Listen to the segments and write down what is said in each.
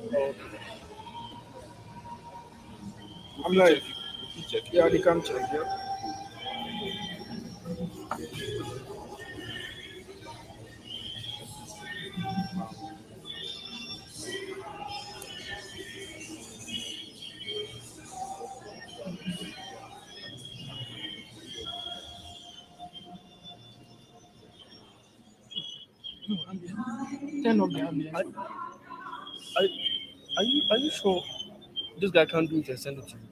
Oh, I'm like, yeah, they can check. Yeah. no, ambient. Turn off the ambient. Are you sure this guy can't do it and send it to you?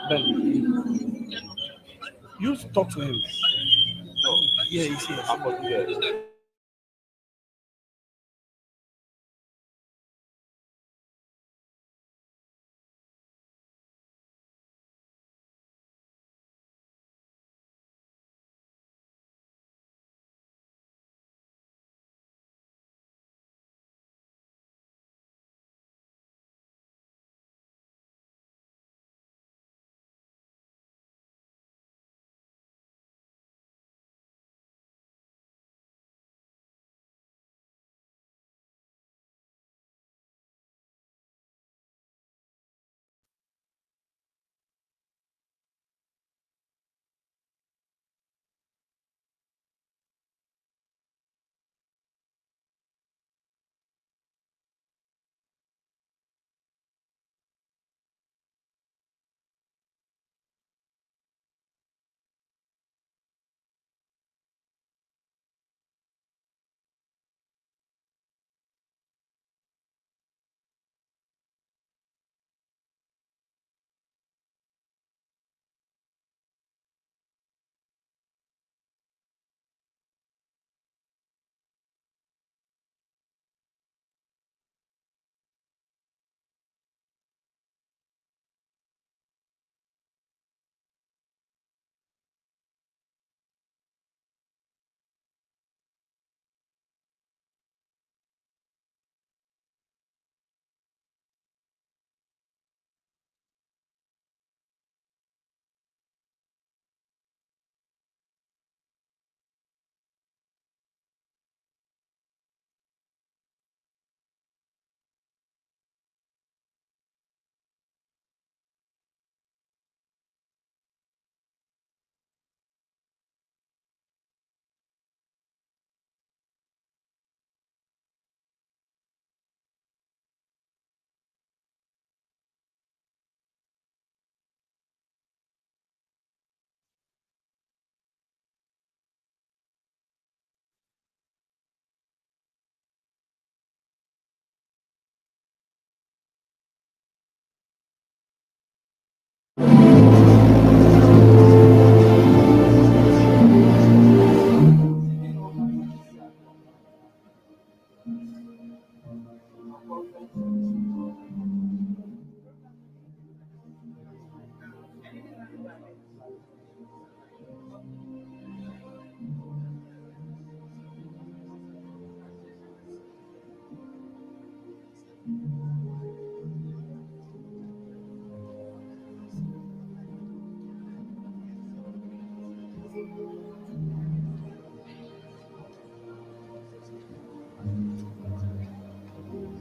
Ben, you talk to him. Yeah, he's here. Yeah.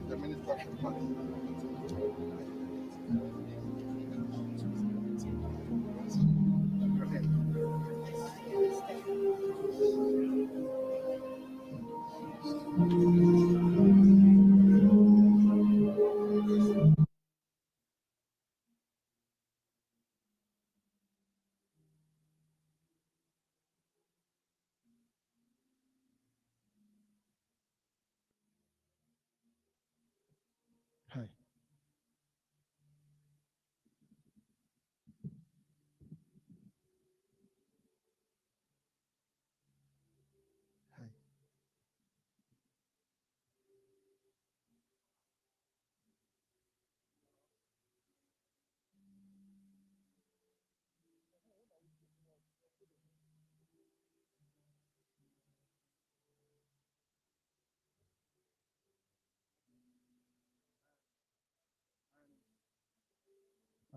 The minister should pass. Hi. Hi.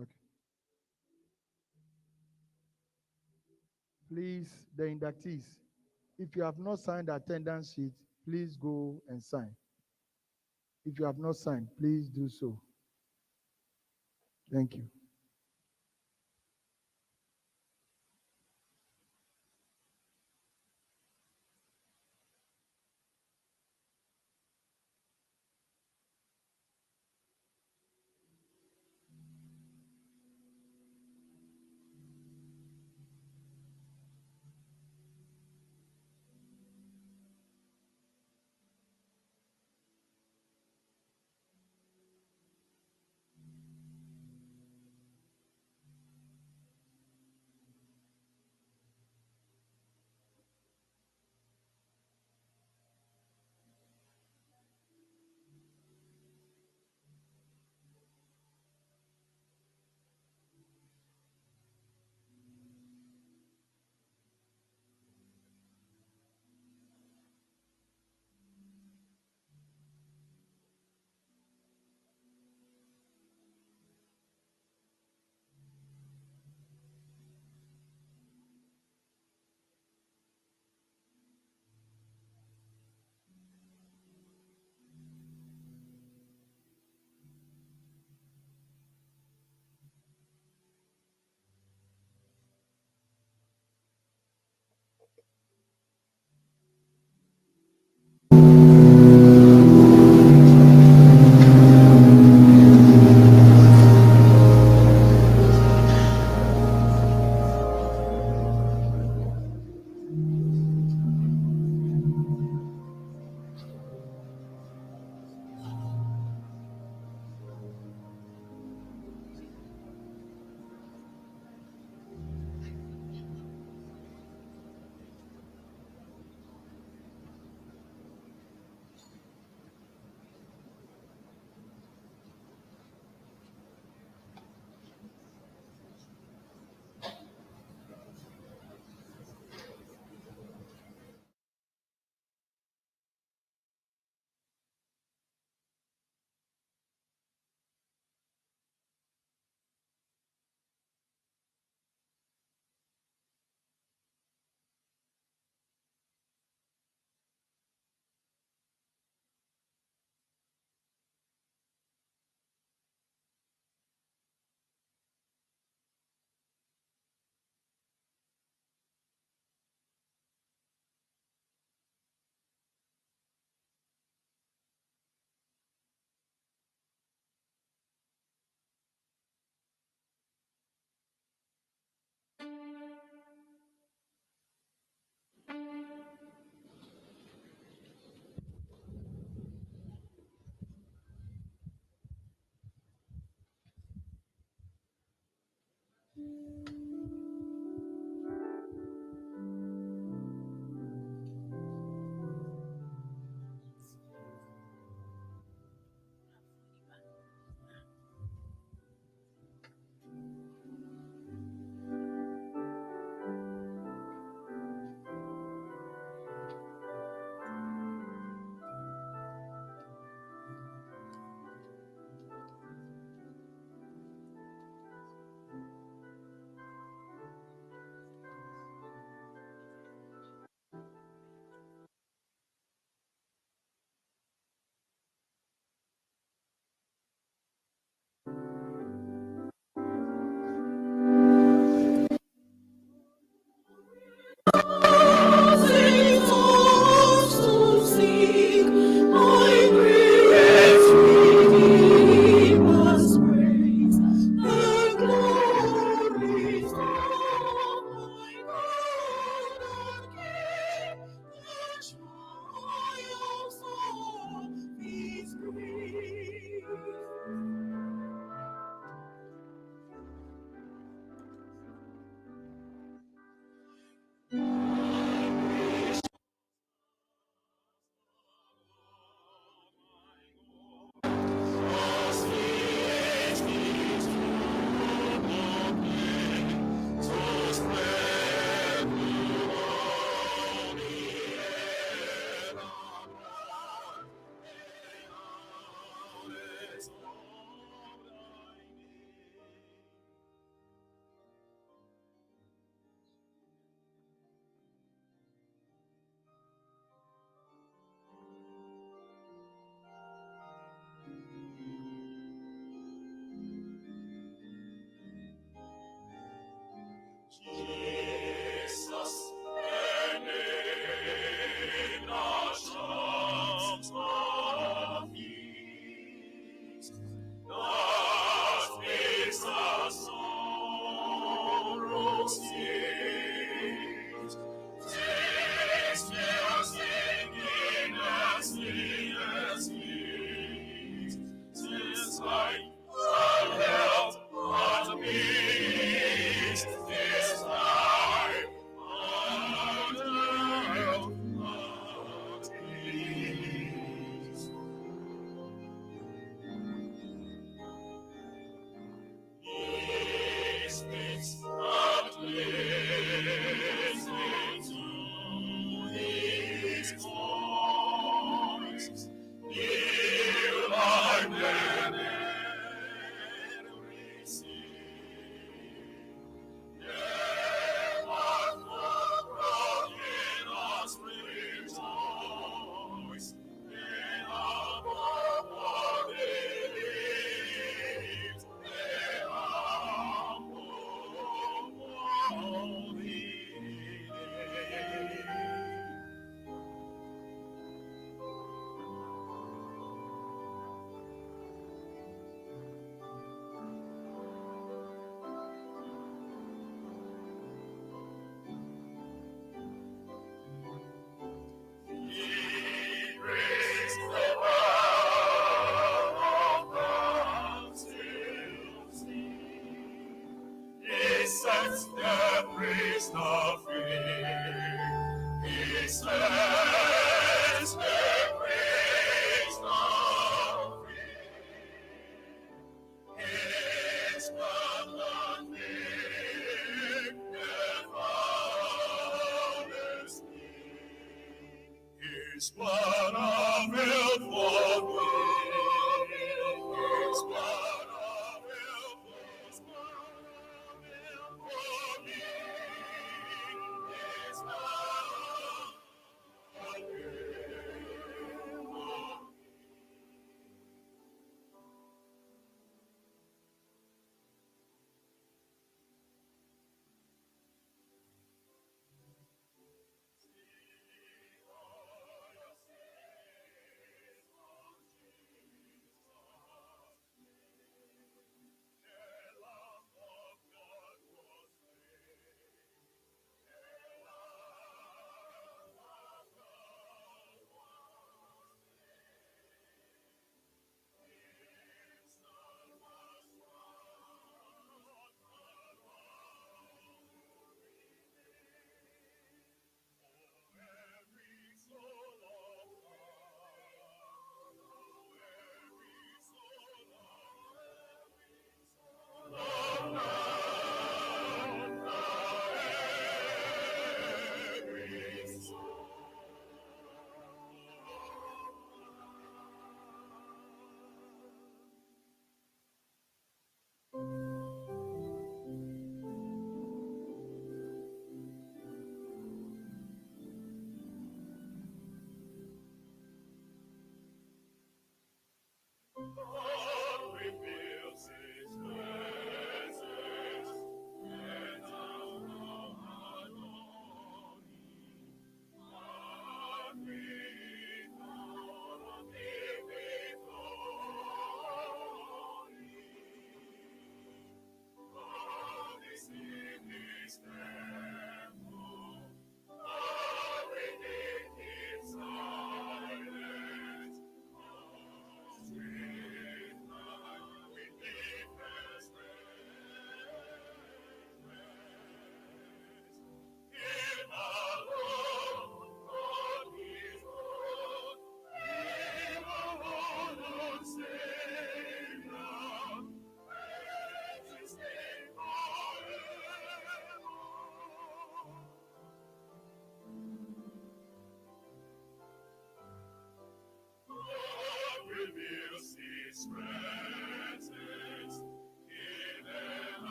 Okay. Please, the inductees, if you have not signed the attendance sheet, please go and sign. If you have not signed, please do so. Thank you.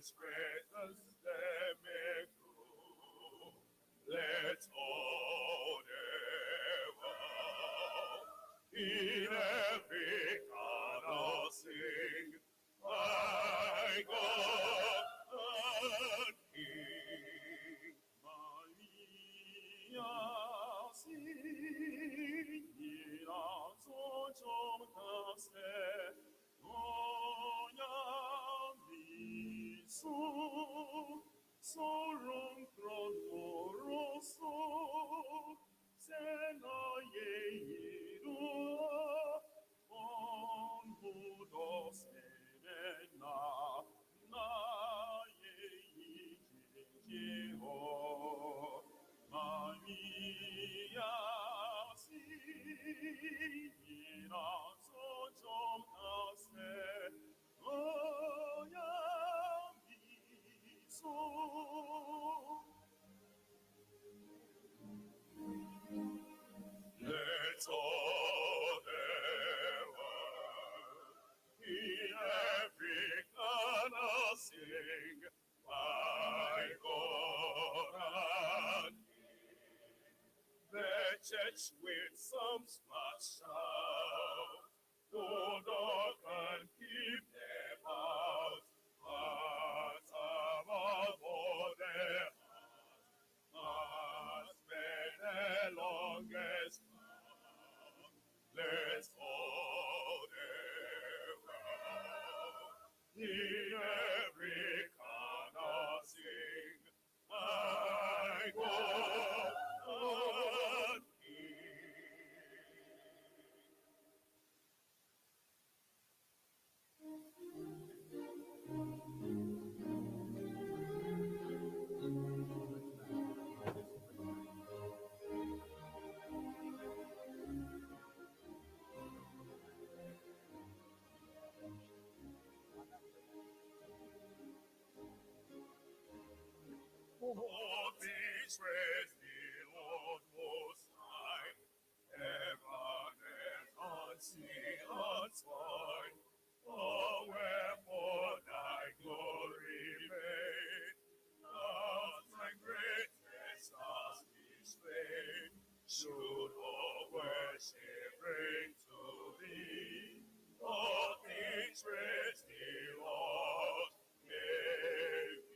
its presence there may grow. Let all ever in every corner sing, my God and King. Maria, singila zochom kaste, Oya misu, sorum pronoroso, sena yeirua, on budos emena, na yeikikiro, Maria, singila zochom kaste, Oya misu. Let all the world in every corner sing, my God and King. The church with some smart shout, hold up and keep them out, hearts above all their hearts spend the longest time. Let's all their world in every corner sing, my God and King. All things praise the Lord Most High, heaven and on sea unspine. Oh, wherefore thy glory made, as thy greatness has displayed, should all worship bring to thee. All things praise the Lord, may we.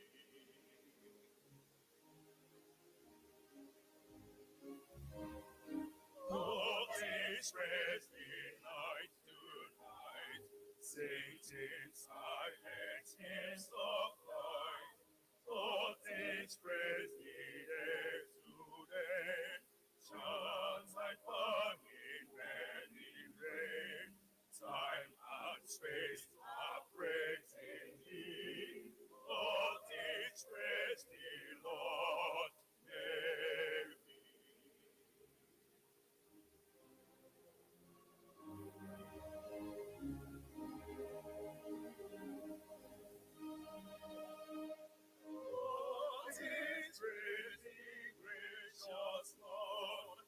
All things praise the night to night, saints in silence, hymns of light. All things praise the day to day, chants like fun in many rain. Time and space are praising thee. All things praise the Lord, may we. All things praise thee, gracious Lord.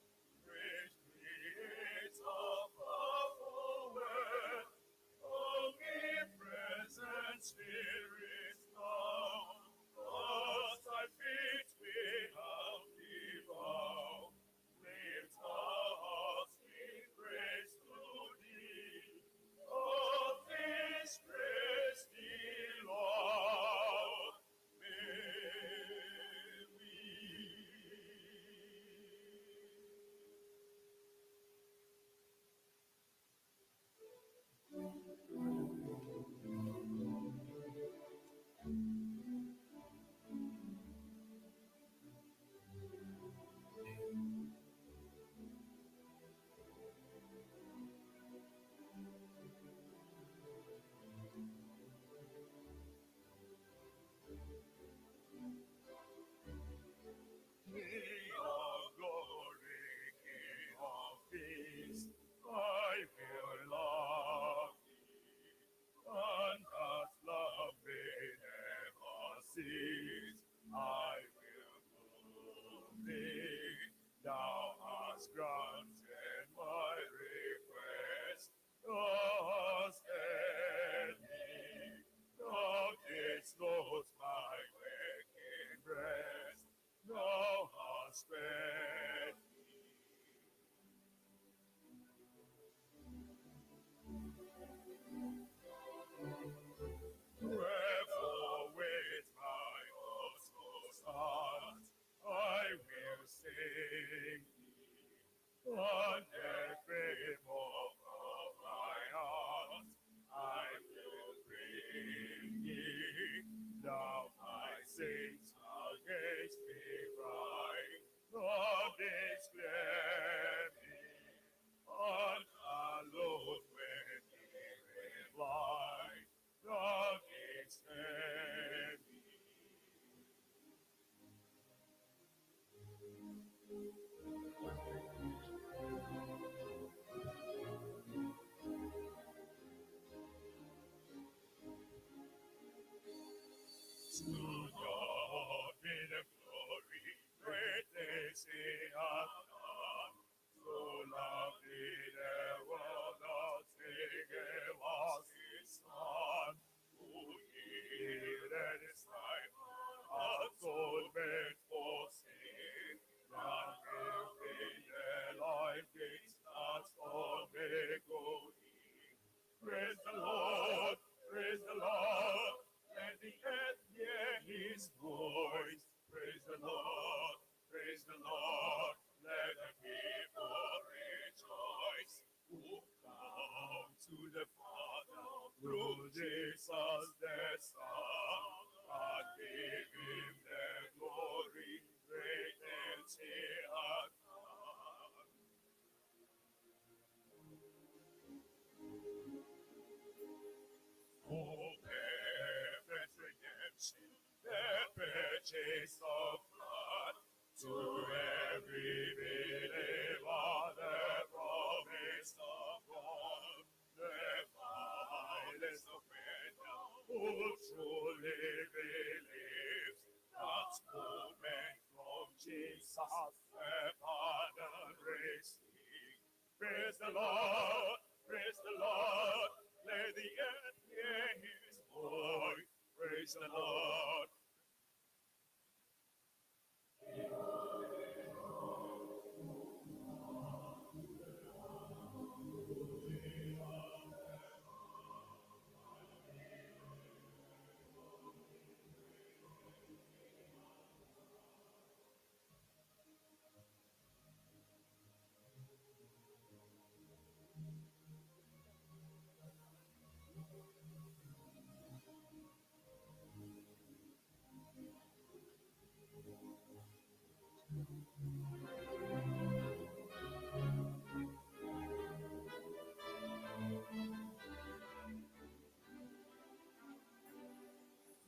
truly believes that movement from Jesus, the pardon receiving. Praise the Lord, praise the Lord, let the earth hear his voice. Praise the Lord.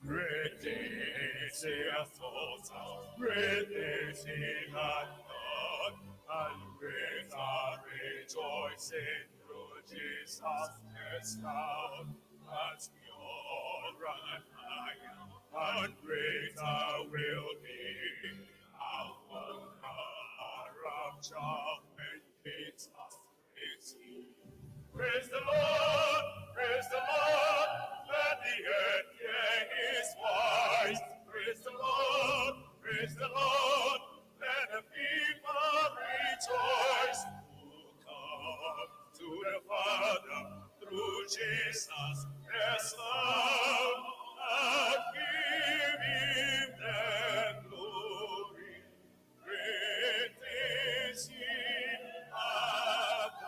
Great is your thoughts, great is he hath done, and great are rejoicing through Jesus is found. As we all run higher, and greater will be our rapture when Jesus praise him. Praise the Lord, praise the Lord, let the earth hear his voice. Praise the Lord, praise the Lord, let the people rejoice. Who come to the Father through Jesus, their Son, and give him the glory. Great is he hath done.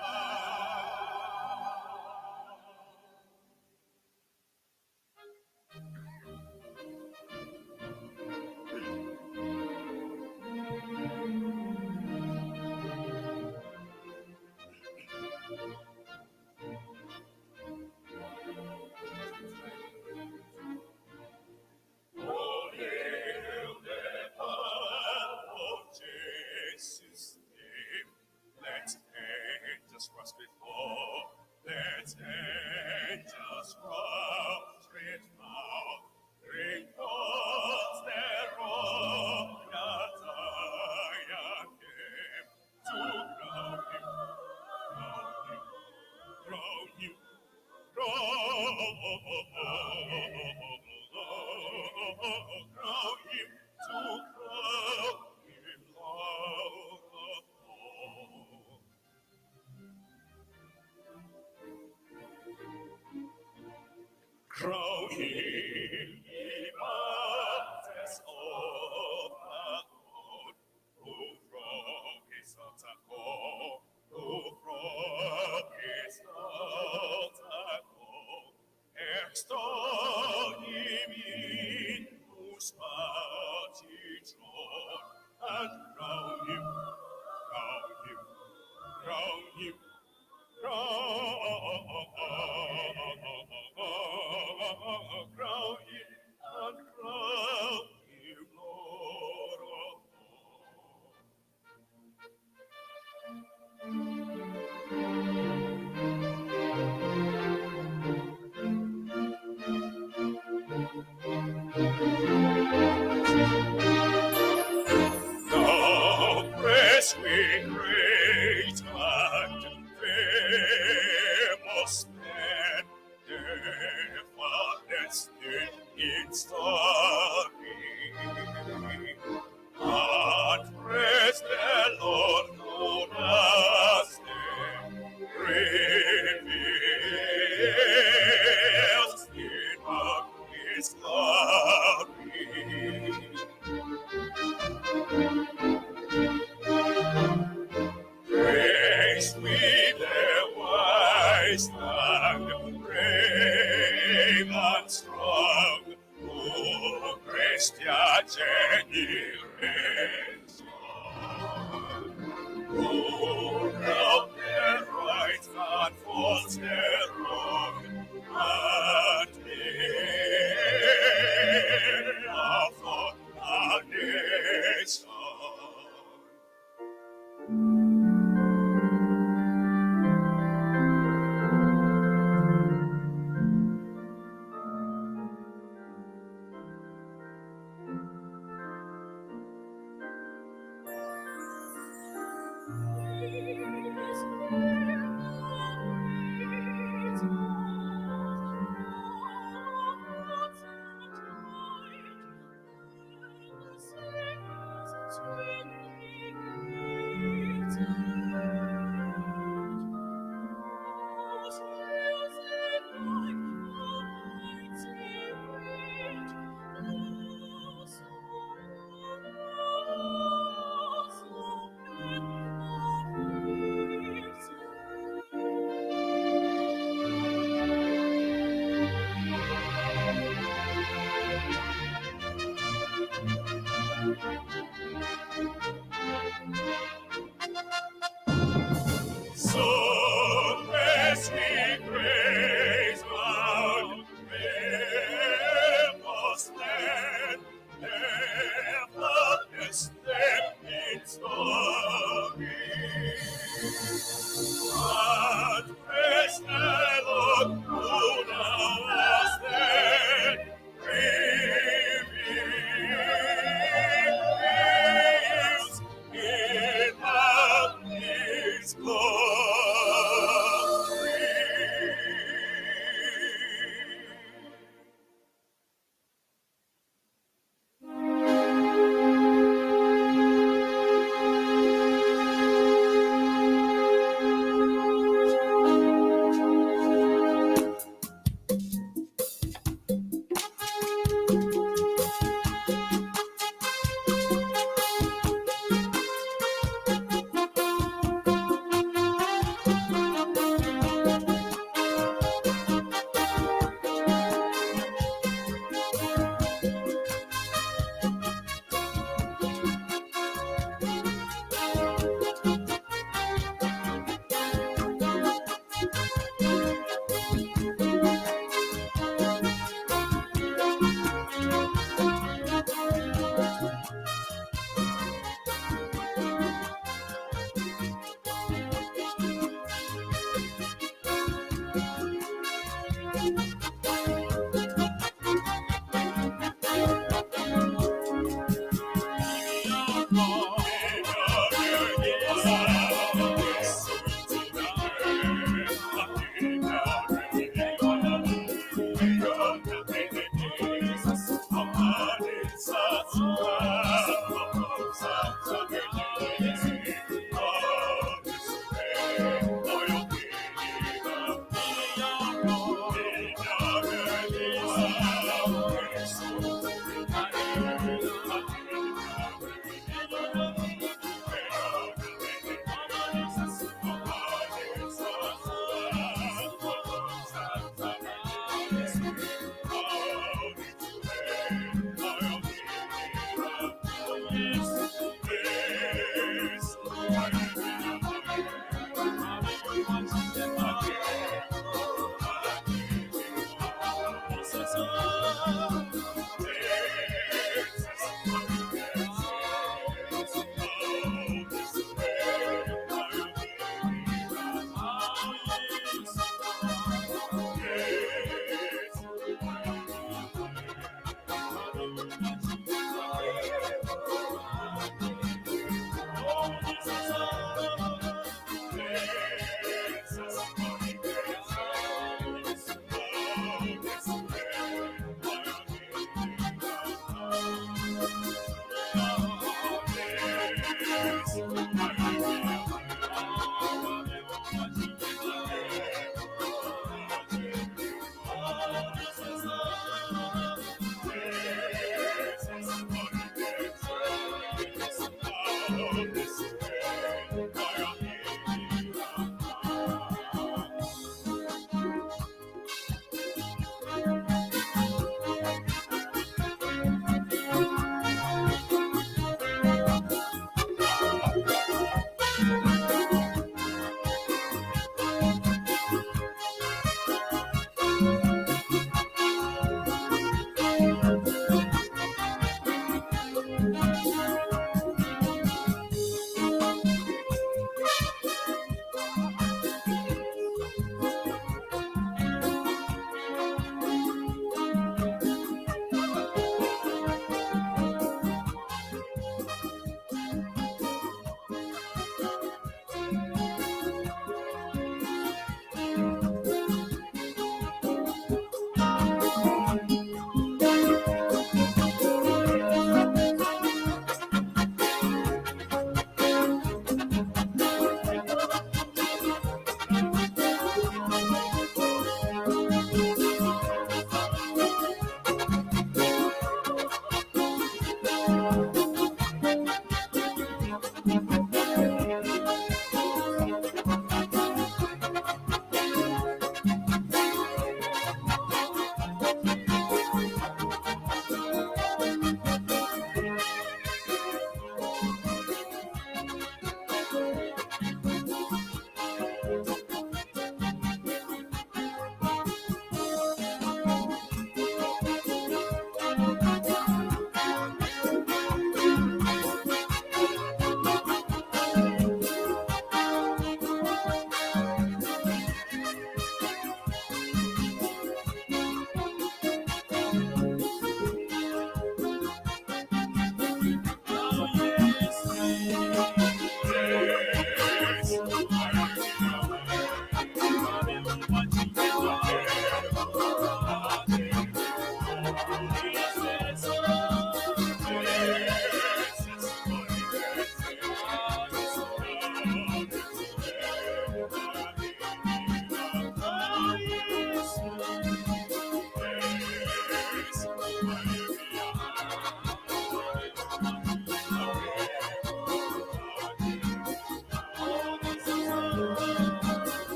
Oh, hail the power of Jesus' name. Let angels rush before. Let angels prostrate bow. Bring forth thereof that Zion came to crown him, crown him, crown him, to crown him Lord of all. Crown him, ye mountains of the Lord, who from his altar call, who from his altar call. Extol him in whose mighty throne, and crown him, crown him, crown him, crown him, and crown him Lord of all. Now praise we great and famous men, never destined in story. And praise the Lord who does them reveals in of his glory. Praise we the wise and brave and strong, who praise their generation, who help the right and false the wrong, and care for our nation. Christ alone, who now was then reveals in all His glory.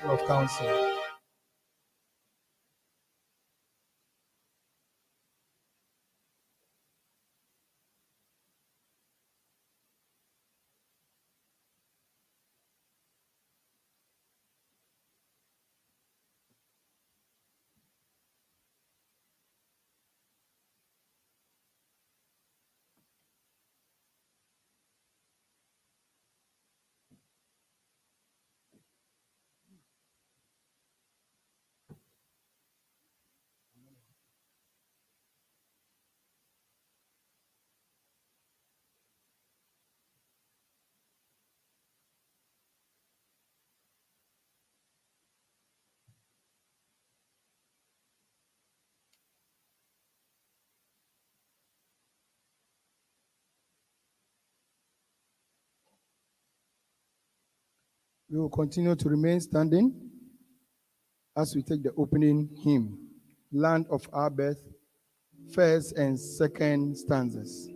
Of council. We will continue to remain standing as we take the opening hymn, Land of Our Birth, first and second stanzas.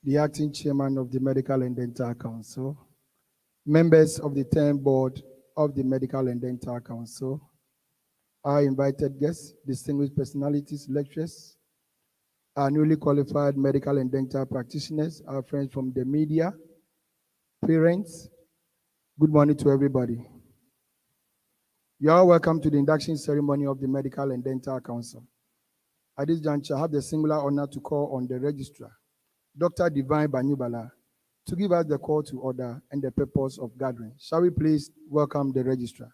the acting chairman of the Medical and Dental Council, members of the term board of the Medical and Dental Council, our invited guests, distinguished personalities, lecturers, our newly qualified medical and dental practitioners, our friends from the media, parents, good morning to everybody. You are welcome to the induction ceremony of the Medical and Dental Council. At this juncture, I have the singular honor to call on the registrar, Dr. Divine Banyubala, to give us the call to order and the purpose of gathering. Shall we please welcome the registrar?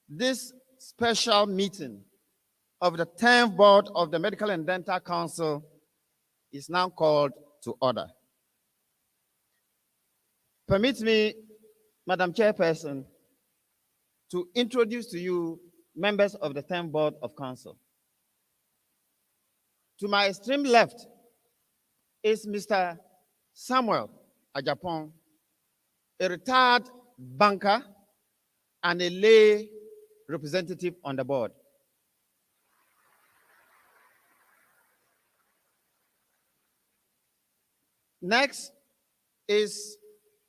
This special meeting of the 10th Board of the Medical and Dental Council is now called to order. Permit me, Madam Chairperson, to introduce to you members of the 10th Board of Council. To my extreme left is Mr. Samuel Ajapon, a retired banker and a lay representative on the board. Next is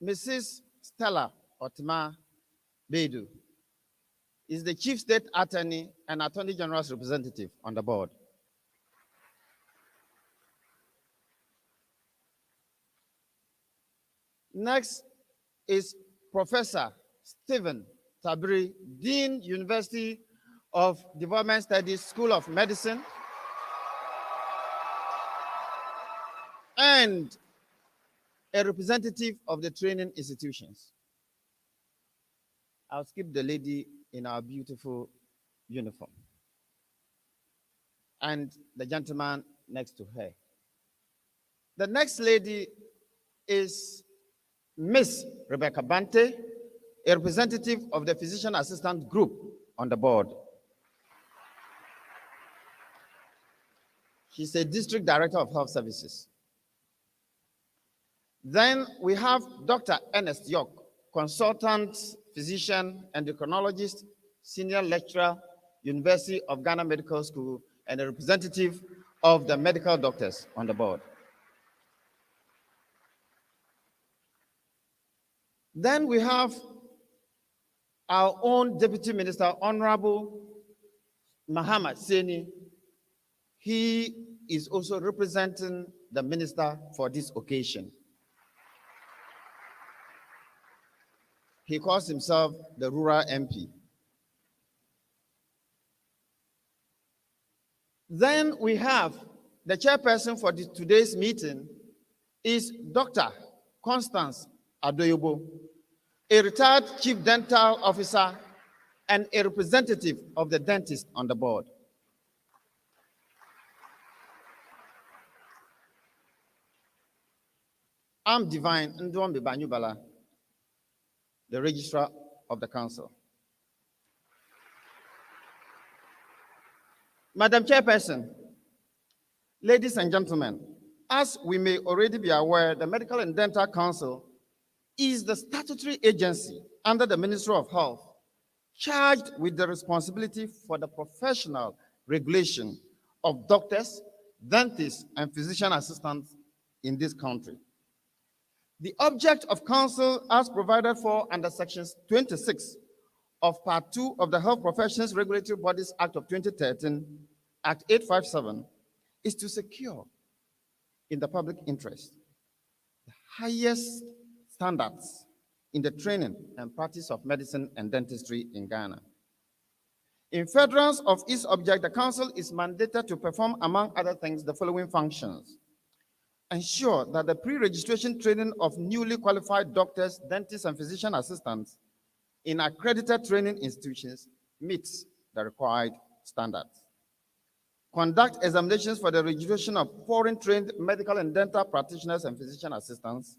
Mrs. Stella Otima Bedu, is the Chief State Attorney and Attorney General's representative on the board. Next is Professor Stephen Tabri, Dean, University of Development Studies, School of Medicine, and a representative of the training institutions. I'll skip the lady in our beautiful uniform and the gentleman next to her. The next lady is Miss Rebecca Bante, a representative of the Physician Assistant Group on the board. She's a District Director of Health Services. Then we have Dr. Ernest York, Consultant Physician, Endocrinologist, Senior Lecturer, University of Ghana Medical School, and a representative of the medical doctors on the board. Then we have our own Deputy Minister, Honorable Muhammad Seni. He is also representing the minister for this occasion. He calls himself the Rural MP. Then we have the chairperson for today's meeting is Dr. Constance Adoyobo, a retired chief dental officer and a representative of the dentist on the board. I'm Divine Ndwombi Banyubala, the registrar of the council. Madam Chairperson, ladies and gentlemen, as we may already be aware, the Medical and Dental Council is the statutory agency under the Ministry of Health charged with the responsibility for the professional regulation of doctors, dentists, and physician assistants in this country. The object of council, as provided for under sections 26 of Part 2 of the Health Professions Regulatory Bodies Act of 2013, Act 857, is to secure, in the public interest, the highest standards in the training and practice of medicine and dentistry in Ghana. In furtherance of its object, the council is mandated to perform, among other things, the following functions: ensure that the pre-registration training of newly qualified doctors, dentists, and physician assistants in accredited training institutions meets the required standards. Conduct examinations for the registration of foreign-trained medical and dental practitioners and physician assistants.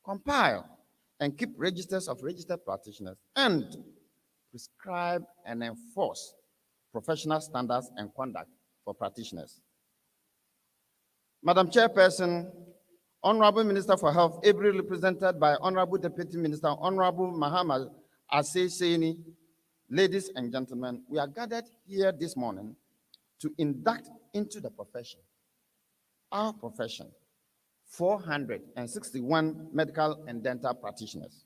Compile and keep registers of registered practitioners, and prescribe and enforce professional standards and conduct for practitioners. Madam Chairperson, Honorable Minister for Health, ably represented by Honorable Deputy Minister, Honorable Muhammad Asay Saini, ladies and gentlemen, we are gathered here this morning to induct into the profession, our profession, 461 medical and dental practitioners.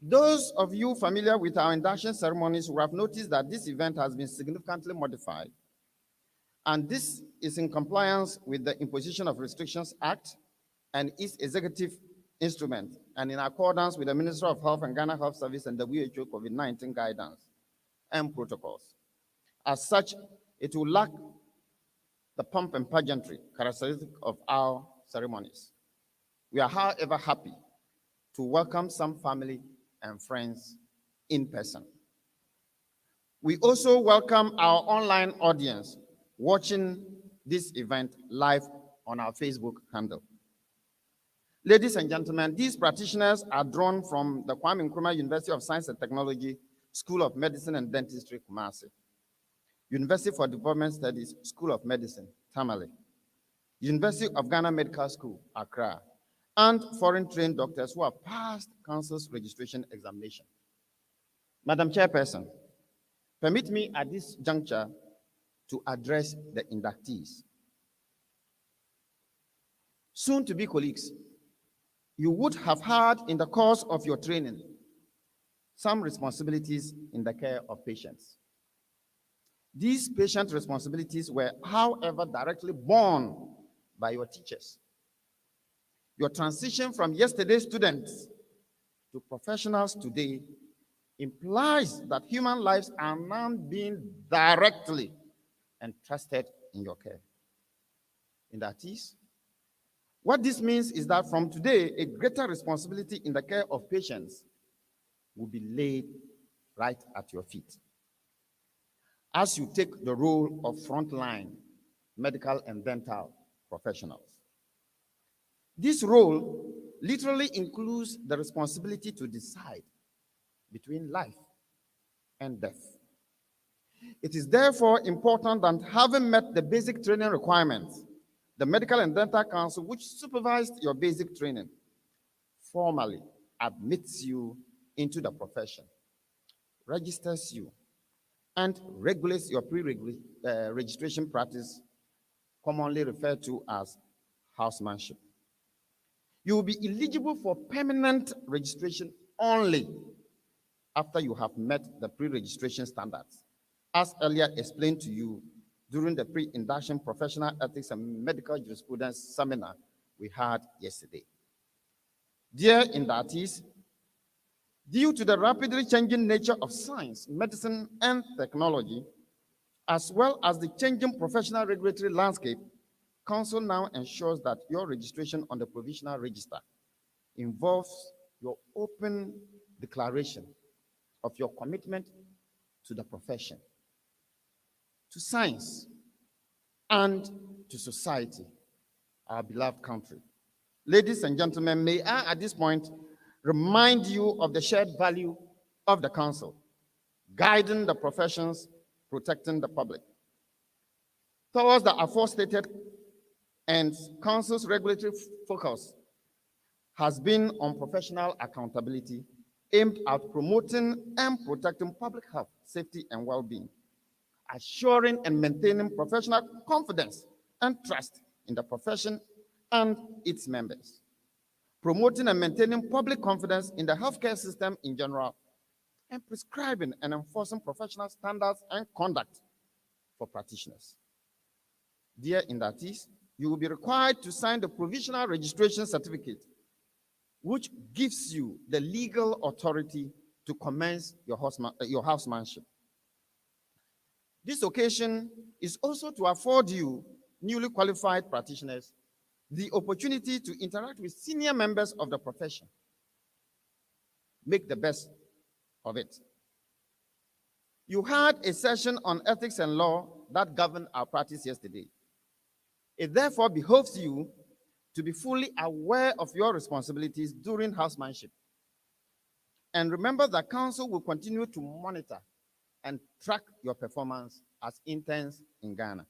Those of you familiar with our induction ceremonies will have noticed that this event has been significantly modified, and this is in compliance with the Imposition of Restrictions Act and its executive instrument, and in accordance with the Ministry of Health and Ghana Health Service and WHO COVID-19 guidance and protocols. As such, it will lack the pomp and pageantry characteristic of our ceremonies. We are, however, happy to welcome some family and friends in person. We also welcome our online audience watching this event live on our Facebook handle. Ladies and gentlemen, these practitioners are drawn from the Kwame Nkrumah University of Science and Technology, School of Medicine and Dentistry, Kumasi, University for Development Studies, School of Medicine, Tamale, University of Ghana Medical School, Accra, and foreign-trained doctors who have passed Council's registration examination. Madam Chairperson, permit me at this juncture to address the inductees. Soon to be colleagues, you would have had in the course of your training some responsibilities in the care of patients. These patient responsibilities were, however, directly borne by your teachers. Your transition from yesterday's students to professionals today implies that human lives are now being directly entrusted in your care. In that is, what this means is that from today, a greater responsibility in the care of patients will be laid right at your feet as you take the role of frontline medical and dental professionals. This role literally includes the responsibility to decide between life and death. It is therefore important that, having met the basic training requirements, the Medical and Dental Council, which supervised your basic training, formally admits you into the profession, registers you, and regulates your pre-registration practice, commonly referred to as housemanship. You will be eligible for permanent registration only after you have met the pre-registration standards, as earlier explained to you during the pre-induction professional ethics and medical jurisprudence seminar we had yesterday. Dear inductees, due to the rapidly changing nature of science, medicine, and technology, as well as the changing professional regulatory landscape, Council now ensures that your registration on the provisional register involves your open declaration of your commitment to the profession, to science, and to society, our beloved country. Ladies and gentlemen, may I at this point remind you of the shared value of the Council, guiding the professions, protecting the public. Towards the aforestated, and Council's regulatory focus has been on professional accountability aimed at promoting and protecting public health, safety, and well-being, assuring and maintaining professional confidence and trust in the profession and its members, promoting and maintaining public confidence in the healthcare system in general, and prescribing and enforcing professional standards and conduct for practitioners. Dear inductees, you will be required to sign the provisional registration certificate, which gives you the legal authority to commence your housemanship. This occasion is also to afford you, newly qualified practitioners, the opportunity to interact with senior members of the profession. Make the best of it. You had a session on ethics and law that governed our practice yesterday. It therefore behoves you to be fully aware of your responsibilities during housemanship. And remember that Council will continue to monitor and track your performance as interns in Ghana.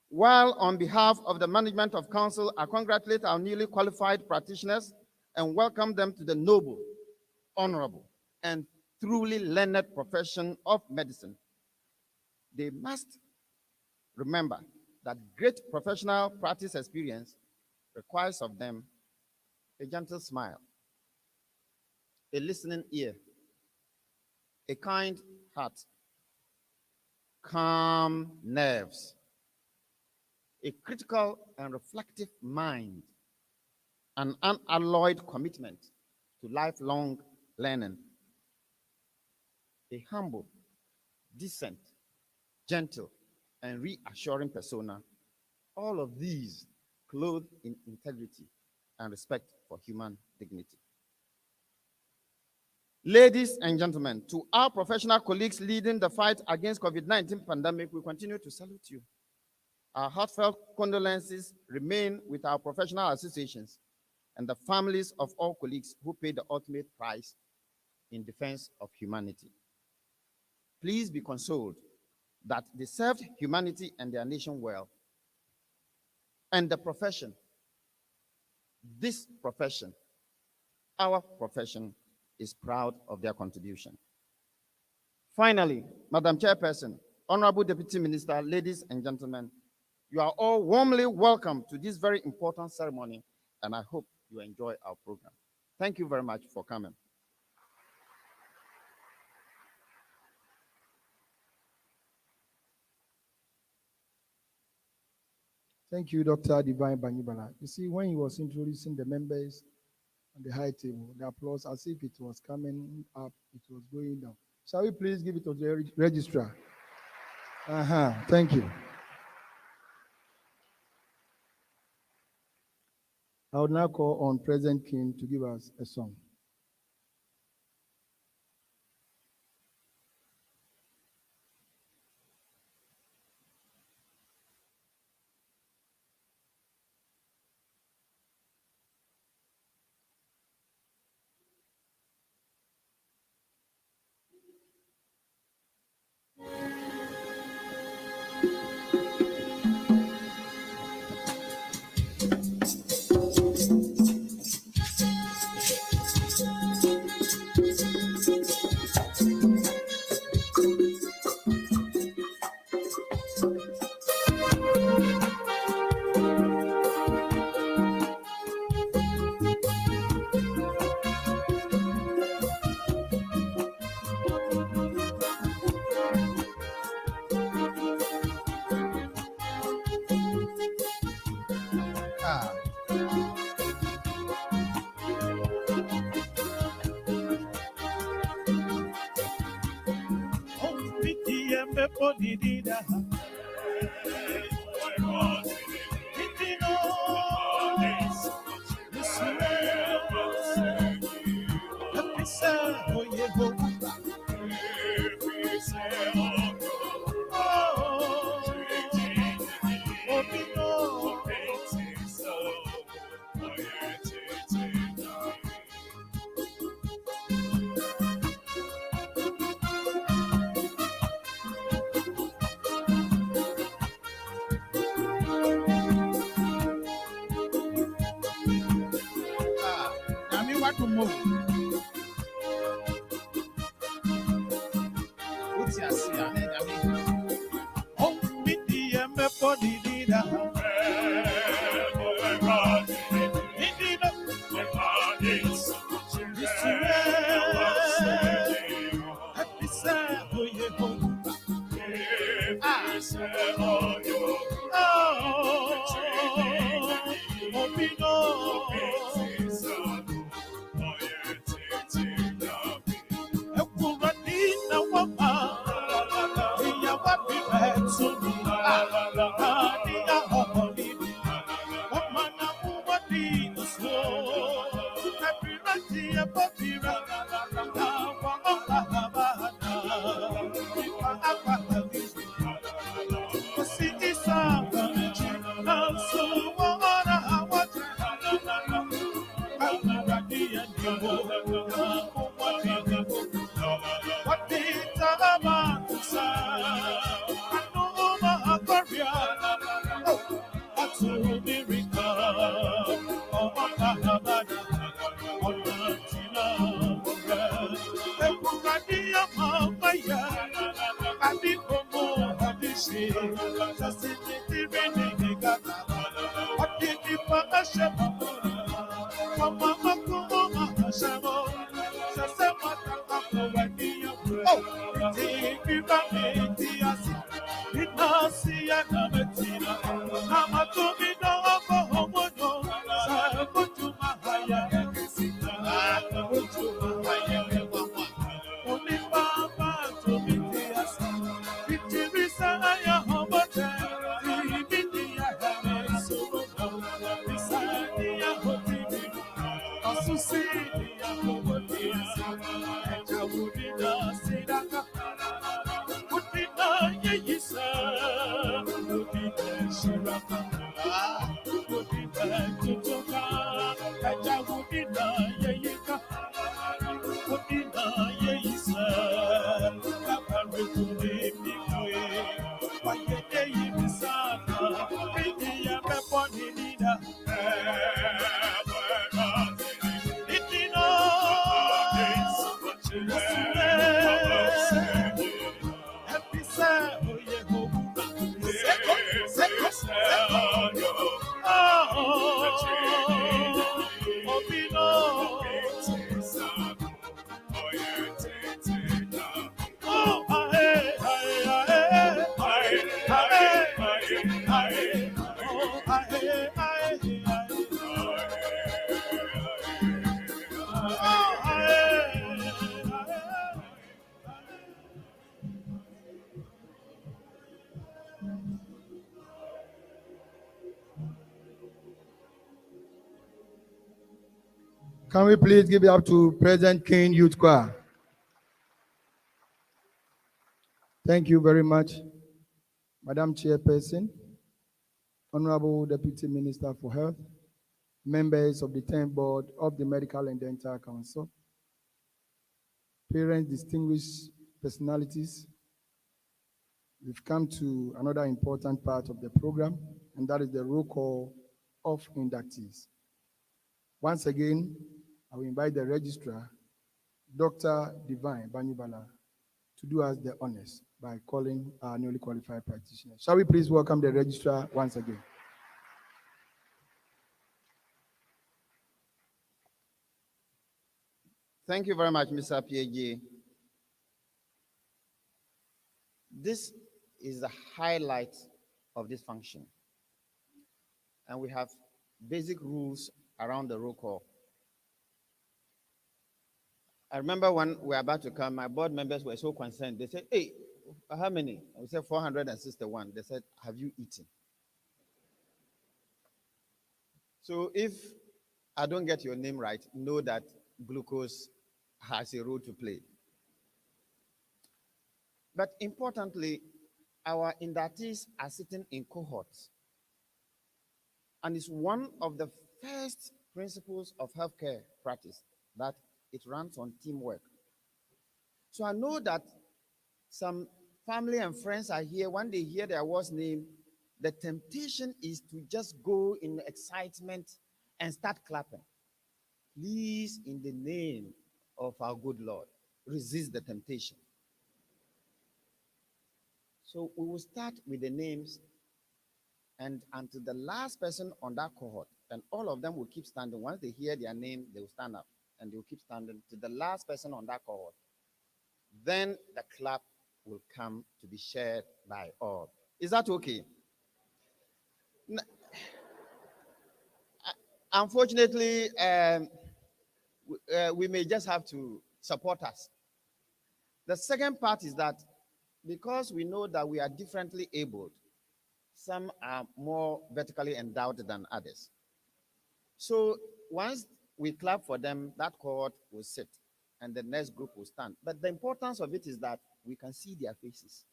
While on behalf of the management of council, I congratulate our newly qualified practitioners and welcome them to the noble, honorable, and truly learned profession of medicine. They must remember that great professional practice experience requires of them a gentle smile, a listening ear, a kind heart, calm nerves, a critical and reflective mind, an unalloyed commitment to lifelong learning, a humble, decent, gentle, and reassuring persona, all of these clothed in integrity and respect for human dignity. Ladies and gentlemen, to our professional colleagues leading the fight against COVID-19 pandemic, we continue to salute you. Our heartfelt condolences remain with our professional associations and the families of all colleagues who paid the ultimate price in defense of humanity. Please be consoled that they served humanity and their nation well. And the profession, this profession, our profession, is proud of their contribution. Finally, Madam Chairperson, Honorable Deputy Minister, ladies and gentlemen, you are all warmly welcome to this very important ceremony, and I hope you enjoy our program. Thank you very much for coming. Thank you, Dr. Divine Banyibala. You see, when he was introducing the members on the high table, the applause, as if it was coming up, it was going down. Shall we please give it to the registrar? Thank you. I would now call on President King to give us a song. City song. Can we please give it up to President King Youth Choir? Thank you very much, Madam Chairperson, Honorable Deputy Minister for Health, members of the 10th Board of the Medical and Dental Council, parents, distinguished personalities. We've come to another important part of the program, and that is the roll call of inductees. Once again, I will invite the registrar, Dr. Divine Banyubala, to do us the honors by calling our newly qualified practitioners. Shall we please welcome the registrar once again? Thank you very much, Mr. PAG. This is the highlight of this function. And we have basic rules around the roll call. I remember when we were about to come, my board members were so concerned. They said, hey, how many? I said 461. They said, have you eaten? So if I don't get your name right, know that glucose has a role to play. But importantly, our inductees are sitting in cohorts. And it's one of the first principles of healthcare practice that it runs on teamwork. So I know that some family and friends are here. When they hear their award's name, the temptation is to just go in excitement and start clapping. Please, in the name of our good Lord, resist the temptation. So we will start with the names, and until the last person on that cohort, and all of them will keep standing. Once they hear their name, they will stand up, and they will keep standing to the last person on that cohort. Then the clap will come to be shared by all. Is that okay? Unfortunately, we may just have to support us. The second part is that because we know that we are differently abled, some are more vertically endowed than others. So once we clap for them, that cohort will sit and the next group will stand. But the importance of it is that we can see their faces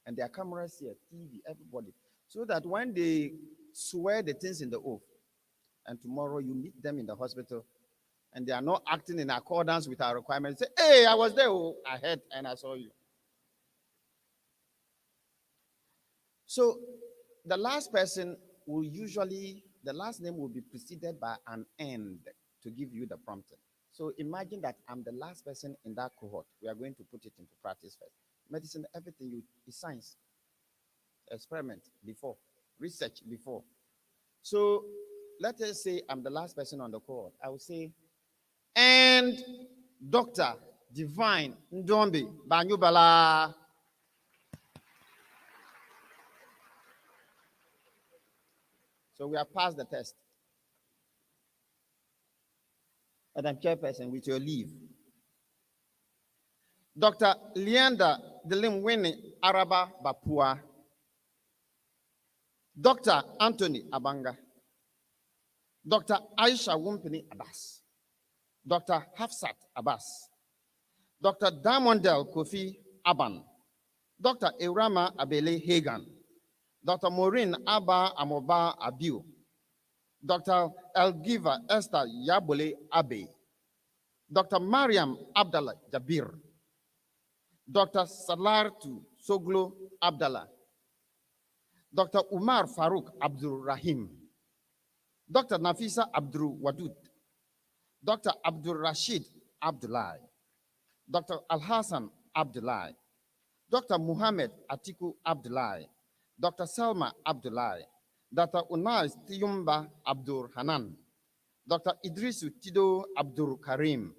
and their cameras here, TV, everybody. So that when they swear the things in the oath, and tomorrow you meet them in the hospital, and they are not acting in accordance with our requirements, say, hey, I was there, oh, I heard and I saw you. So the last person will usually, the last name will be preceded by an end to give you the prompting. So imagine that I'm the last person in that cohort. We are going to put it into practice first. Medicine, everything is science. experiment before, research before. So let us say I'm the last person on the call. I will say, and Dr. Divine Ndombi Banyubala. So we have passed the test. Madam Chairperson, with your leave. Dr. Leander Delimwini Araba Bapua. Dr. Anthony Abanga. Dr. Aisha Wumpini Abbas. Dr. Hafsat Abbas. Dr. Damondel Kofi Aban. Dr. Irama Abele Hagan. Dr. Maureen Abba Amoba Abiu. Dr. Elgiva Esther Yabole Abe. Dr. Mariam Abdallah Jabir. Dr. Salartu Soglo Abdallah. Dr. Umar Farouk Abdul Rahim. Dr. Nafisa Abdul Wadud. Dr. Abdul Rashid Abdullah. Dr. Al-Hassan Abdullah. Dr. Muhammad Atiku Abdullah. Dr. Selma Abdullah. Dr. Unais Tiyumba Abdul Hanan. Dr. Idrisu Tido Abdul Karim.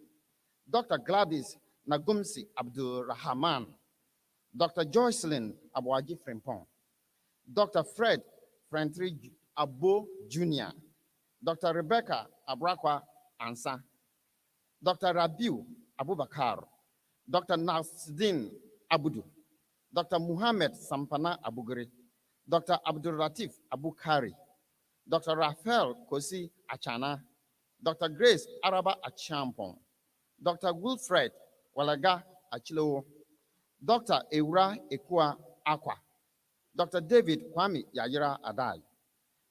Dr. Gladys Nagumsi Abdul Rahman. Dr. Joycelyn Abwaji Frimpong. Dr. Fred Frentry Abo Jr. Dr. Rebecca Abrakwa Ansa. Dr. Rabiu Abubakar. Dr. Nasdin Abudu. Dr. Muhammad Sampana Abugari. Dr. Abdul Latif Abukari. Dr. Raphael Kosi Achana. Dr. Grace Araba Achampong. Dr. Wilfred Walaga Achilo. Dr. Eura Ekua Aqua. Dr. David Kwame Yayira Adai.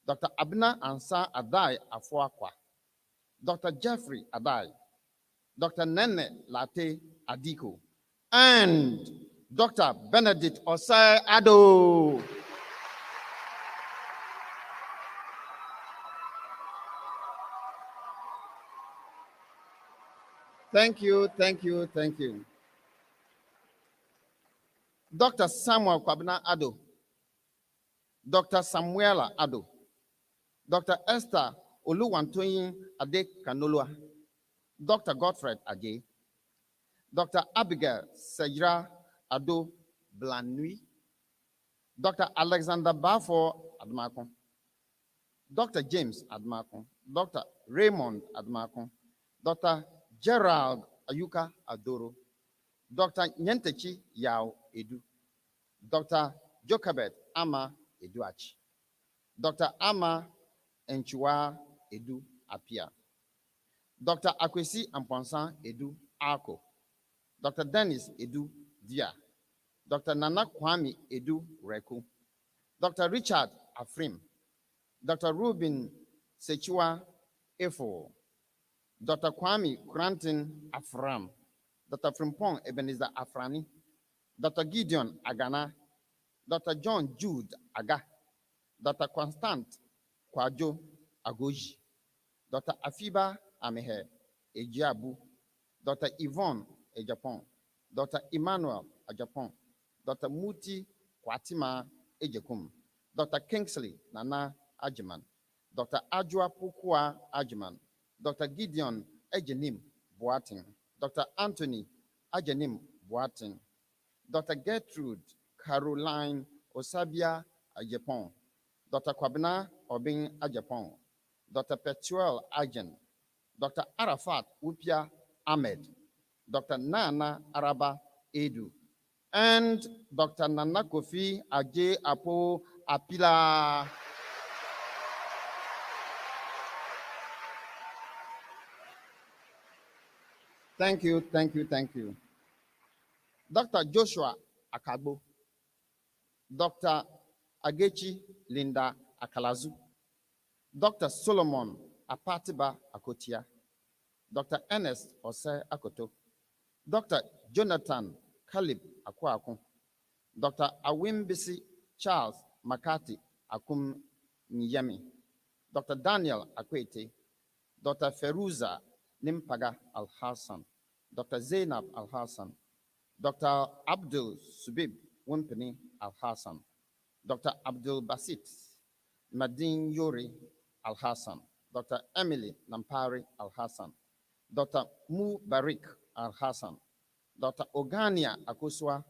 Dr. Abna Ansa Adai Afuakwa. Dr. Jeffrey Adai. Dr. Nene Late Adiko. And Dr. Benedict Osei Ado. Thank you, thank you, thank you. Dr. Samuel Kwabena Ado. Dr. Samuela Ado. Dr. Esther Oluwantoyin Ade Kanoloa. Dr. Godfred Ade. Dr. Abigail Sejra Ado Blanui. Dr. Alexander Bafo Admakon. Dr. James Admakon. Dr. Raymond Admakon. Dr. Gerald Ayuka Adoro. Dr. Nyentechi Yao Edu. Dr. Jokabet Ama Eduachi. Dr. Ama Enchua Edu Apia. Dr. Akwesi Amponsan Edu Ako. Dr. Dennis Edu Dia. Dr. Nana Kwame Edu Reku. Dr. Richard Afrim. Dr. Ruben Sechua Efo. Dr. Kwame Granton Afram. Dr. Frimpong Ebenezer Afrani. Dr. Gideon Agana. Dr. John Jude Aga. Dr. Constant Kwajo Agoji. Dr. Afiba Amehe Ejiabu. Dr. Yvonne Ejapon. Dr. Emmanuel Ajapon. Dr. Muti Kwatima Ejekum. Dr. Kingsley Nana Ajiman. Dr. Ajua Pukua Ajiman. Dr. Gideon Ejenim Boating. Dr. Anthony Ajenim Boating. Dr. Gertrude Caroline Osabia Ajapon. Dr. Kwabena Obin Ajapon. Dr. Petuel Ajen. Dr. Arafat Upia Ahmed. Dr. Nana Araba Edu. And Dr. Nana Kofi Aje Apo Apila. Thank you, thank you, thank you. Dr. Joshua Akagbo. Dr. Agechi Linda Akalazu. Dr. Solomon Apatiba Akotia. Dr. Ernest Ose Akoto. Dr. Jonathan Caleb Akwaku. Dr. Awimbisi Charles Makati Akum Nyemi. Dr. Daniel Akwete. Dr. Feruza Nimpaga Al-Hassan. Dr. Zainab Al-Hassan. Dr. Abdul Subib Wimpini Al-Hassan. Dr. Abdul Basit Madin Yuri Al Hassan, Dr. Emily Nampari Al Hassan, Dr. Mu Barik Al Hassan, Dr. Ogania Akuswa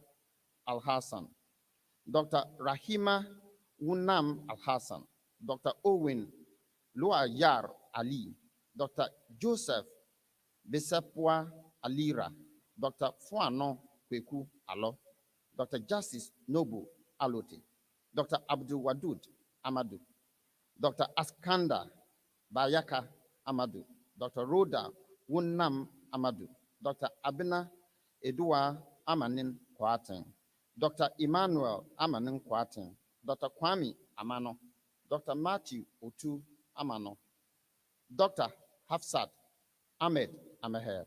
Al Hassan, Dr. Rahima Wunam Al Hassan, Dr. Owen Luayar Ali, Dr. Joseph Besapwa Alira, Dr. Fuano Kweku Alo, Dr. Justice Nobu Alote, Dr. Abdul Wadud Amadou, Dr. Askanda Bayaka Amadou, Dr. Rhoda Wunam Amadou, Dr. Abina Edua Amanin Kwaten, Dr. Emmanuel Amanin Kwaten, Dr. Kwame Amano, Dr. Matthew Otu Amano, Dr. Hafsat Ahmed Ameher,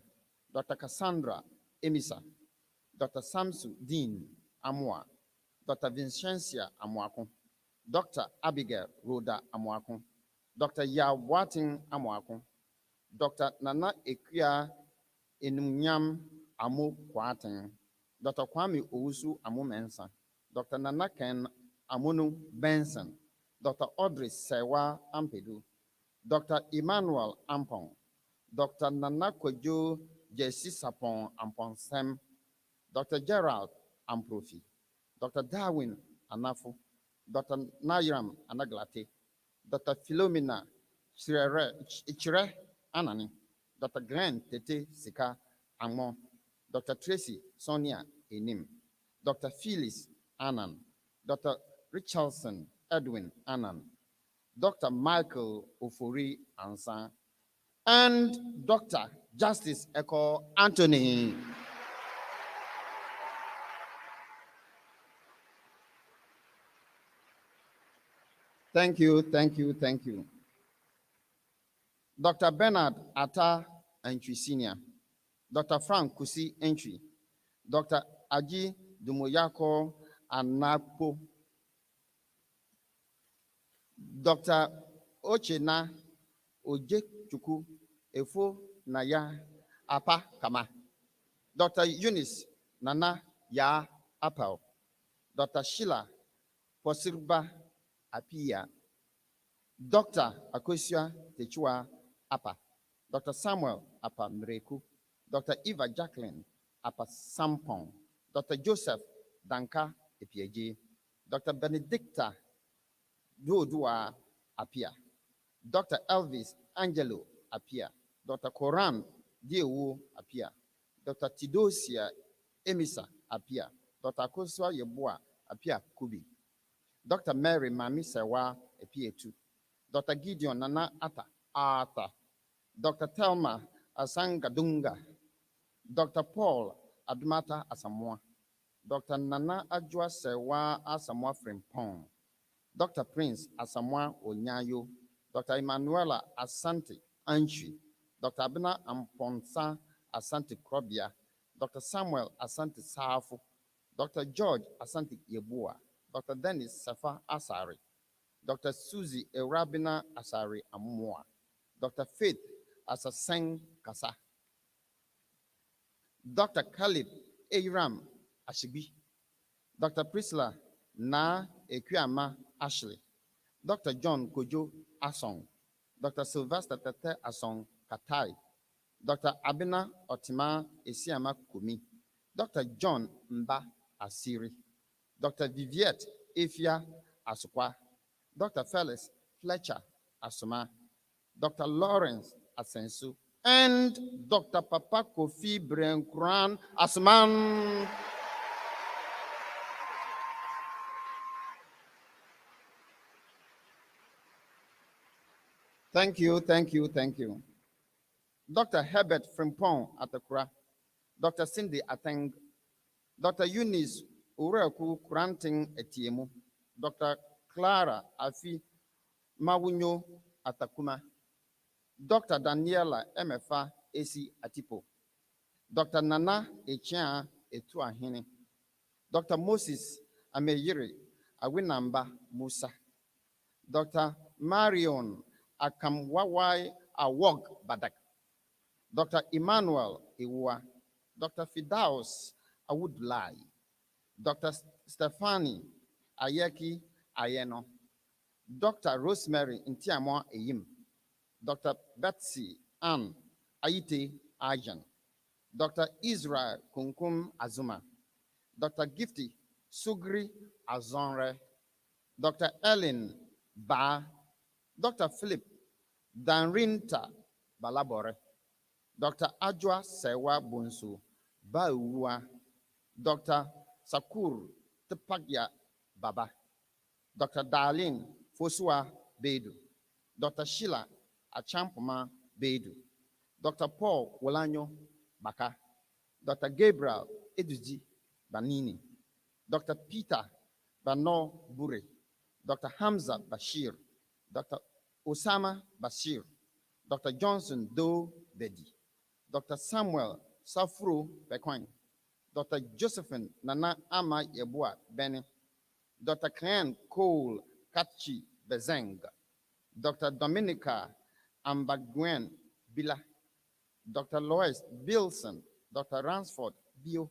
Dr. Cassandra Emisa, Dr. Samsu Dean Amwa, Dr. Vincentia Amwako, Dr. Abigail Rhoda Amwako, Dr. Yawatin Amwako, Dr. Nana Ekuya Enunyam Amu Kwaten, Dr. Kwame Owusu Amu Mensa, Dr. Nana Ken Amunu Benson, Dr. Audrey Sewa Ampedu, Dr. Emmanuel Ampong, Dr. Nana Kojo Jesse Sapon Amponsem, Dr. Gerald Amprofi, Dr. Darwin Anafu, Dr. Nayram Anaglate, Dr. Philomena Chire Anani, Dr. Glenn Tete Sika Amon, Dr. Tracy Sonia Enim, Dr. Phyllis Annan, Dr. Richardson Edwin Annan, Dr. Michael Ofori Ansan, and Dr. Justice Echo Anthony. Thank you, thank you, thank you. Dr. Bernard Atta Entry Senior, Dr. Frank Kusi Entry, Dr. Aji Dumoyako Anapo, Dr. Ochena Ojechuku Efo Naya Apa Kama, Dr. Eunice Nana Ya Apao, Dr. Sheila Posirba Apia, Dr. Akosia Techua Apa, Dr. Samuel Apa Mreku, Dr. Eva Jacqueline Apa Sampong, Dr. Joseph Danka Epieji, Dr. Benedicta Dodua Apia, Dr. Elvis Angelo Apia, Dr. Koran Diewu Apia, Dr. Tidosia Emisa Apia, Dr. Akosua Yeboa Apia Kubi, Dr. Mary Mami Sewa Epietu, Dr. Gideon Nana Ata Ata, Dr. Thelma Asangadunga, Dr. Paul Adumata Asamoah, Dr. Nana Ajwa Sewa Asamoah Frimpong, Dr. Prince Asamoah Onyayo, Dr. Emanuela Asante Anchi, Dr. Abina Amponsa Asante Krobia, Dr. Samuel Asante Safu, Dr. George Asante Yeboa, Dr. Dennis Safa Asari, Dr. Susie Erabina Asari Amoa, Dr. Faith Asaseng Kasa, Dr. Caleb Eiram Ashibi, Dr. Priscilla Na Ekwama Ashley, Dr. John Kojo Asong, Dr. Sylvester Tete Asong Katai, Dr. Abina Otima Esiama Kumi, Dr. John Mba Asiri, Dr. Viviette Efia Asukwa, Dr. Felix Fletcher Asuma, Dr. Lawrence Asensu, and Dr. Papa Kofi Brenkran Asuman. Thank you, thank you, thank you. Dr. Herbert Frimpong Atakura, Dr. Cindy Ateng, Dr. Eunice Ureku Kuranting Etiemu, Dr. Clara Afi Mawunyo Atakuma, Dr. Daniela Emefa Esi Atipo, Dr. Nana Echia Etuahini, Dr. Moses Ameyiri Awinamba Musa, Dr. Marion Akamwawai Awog Badak, Dr. Emmanuel Iwa, Dr. Fidaus Awudlai, Dr. Stephanie Ayeki Ayeno, Dr. Rosemary Ntiamo Eyim, Dr. Betsy Ann Aite Ajan, Dr. Israel Kunkum Azuma, Dr. Gifty Sugri Azonre, Dr. Ellen Ba, Dr. Philip Danrinta Balabore, Dr. Ajwa Sewa Bunsu Bauwa, Dr. Sakur Tepagya Baba, Dr. Darlene Fosua Bedu, Dr. Sheila Achampoma Bedu, Dr. Paul Wolanyo Baka, Dr. Gabriel Eduji Banini, Dr. Peter Bano Bure, Dr. Hamza Bashir, Dr. Osama Bashir, Dr. Johnson Do Bedi, Dr. Samuel Safro Bekwang, Dr. Josephine Nana Ama Yebua Beni, Dr. Ken Cole Kachi Bezeng, Dr. Dominica Ambaguen Bila, Dr. Lois Bilson, Dr. Ransford Bio,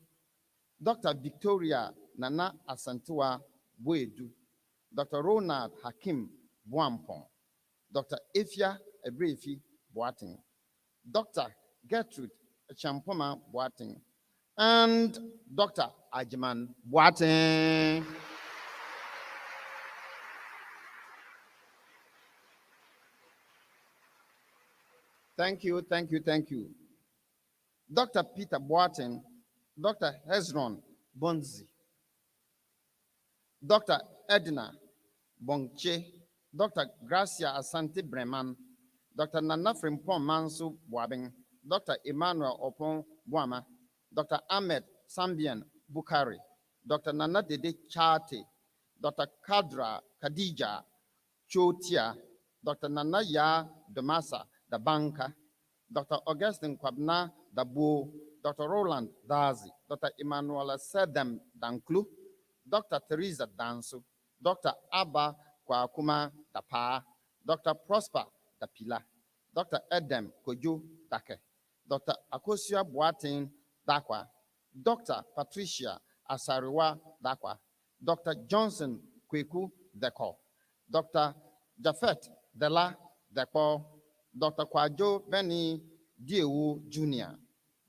Dr. Victoria Nana Asantua Buedu, Dr. Ronald Hakim Buampong, Dr. Efia Ebrefi Boating, Dr. Gertrude Champoma Boating, and Dr. Ajiman Boating. Thank you, thank you, thank you. Dr. Peter Boating, Dr. Hezron Bonzi, Dr. Edna Bongche, Dr. Gracia Asante Breman, Dr. Nana Frimpong Mansu Boabing, Dr. Emmanuel Opon Boama, Dr. Ahmed Sambian Bukari, Dr. Nana Dede Chate, Dr. Kadra Khadija Chotia, Dr. Nana Ya Damasa Dabanka, Dr. Augustine Kwabna Dabo, Dr. Roland Dazi, Dr. Emmanuel Sedem Danklu, Dr. Teresa Danso, Dr. Abba Kwakuma Dapa, Dr. Prosper Dapila, Dr. Edem Kojo Dake, Dr. Akosia Boating Dakwa, Dr. Patricia Asariwa Dakwa, Dr. Johnson Kweku Deko, Dr. Jafet Dela Deko, Dr. Kwajo Benny Diewu Jr.,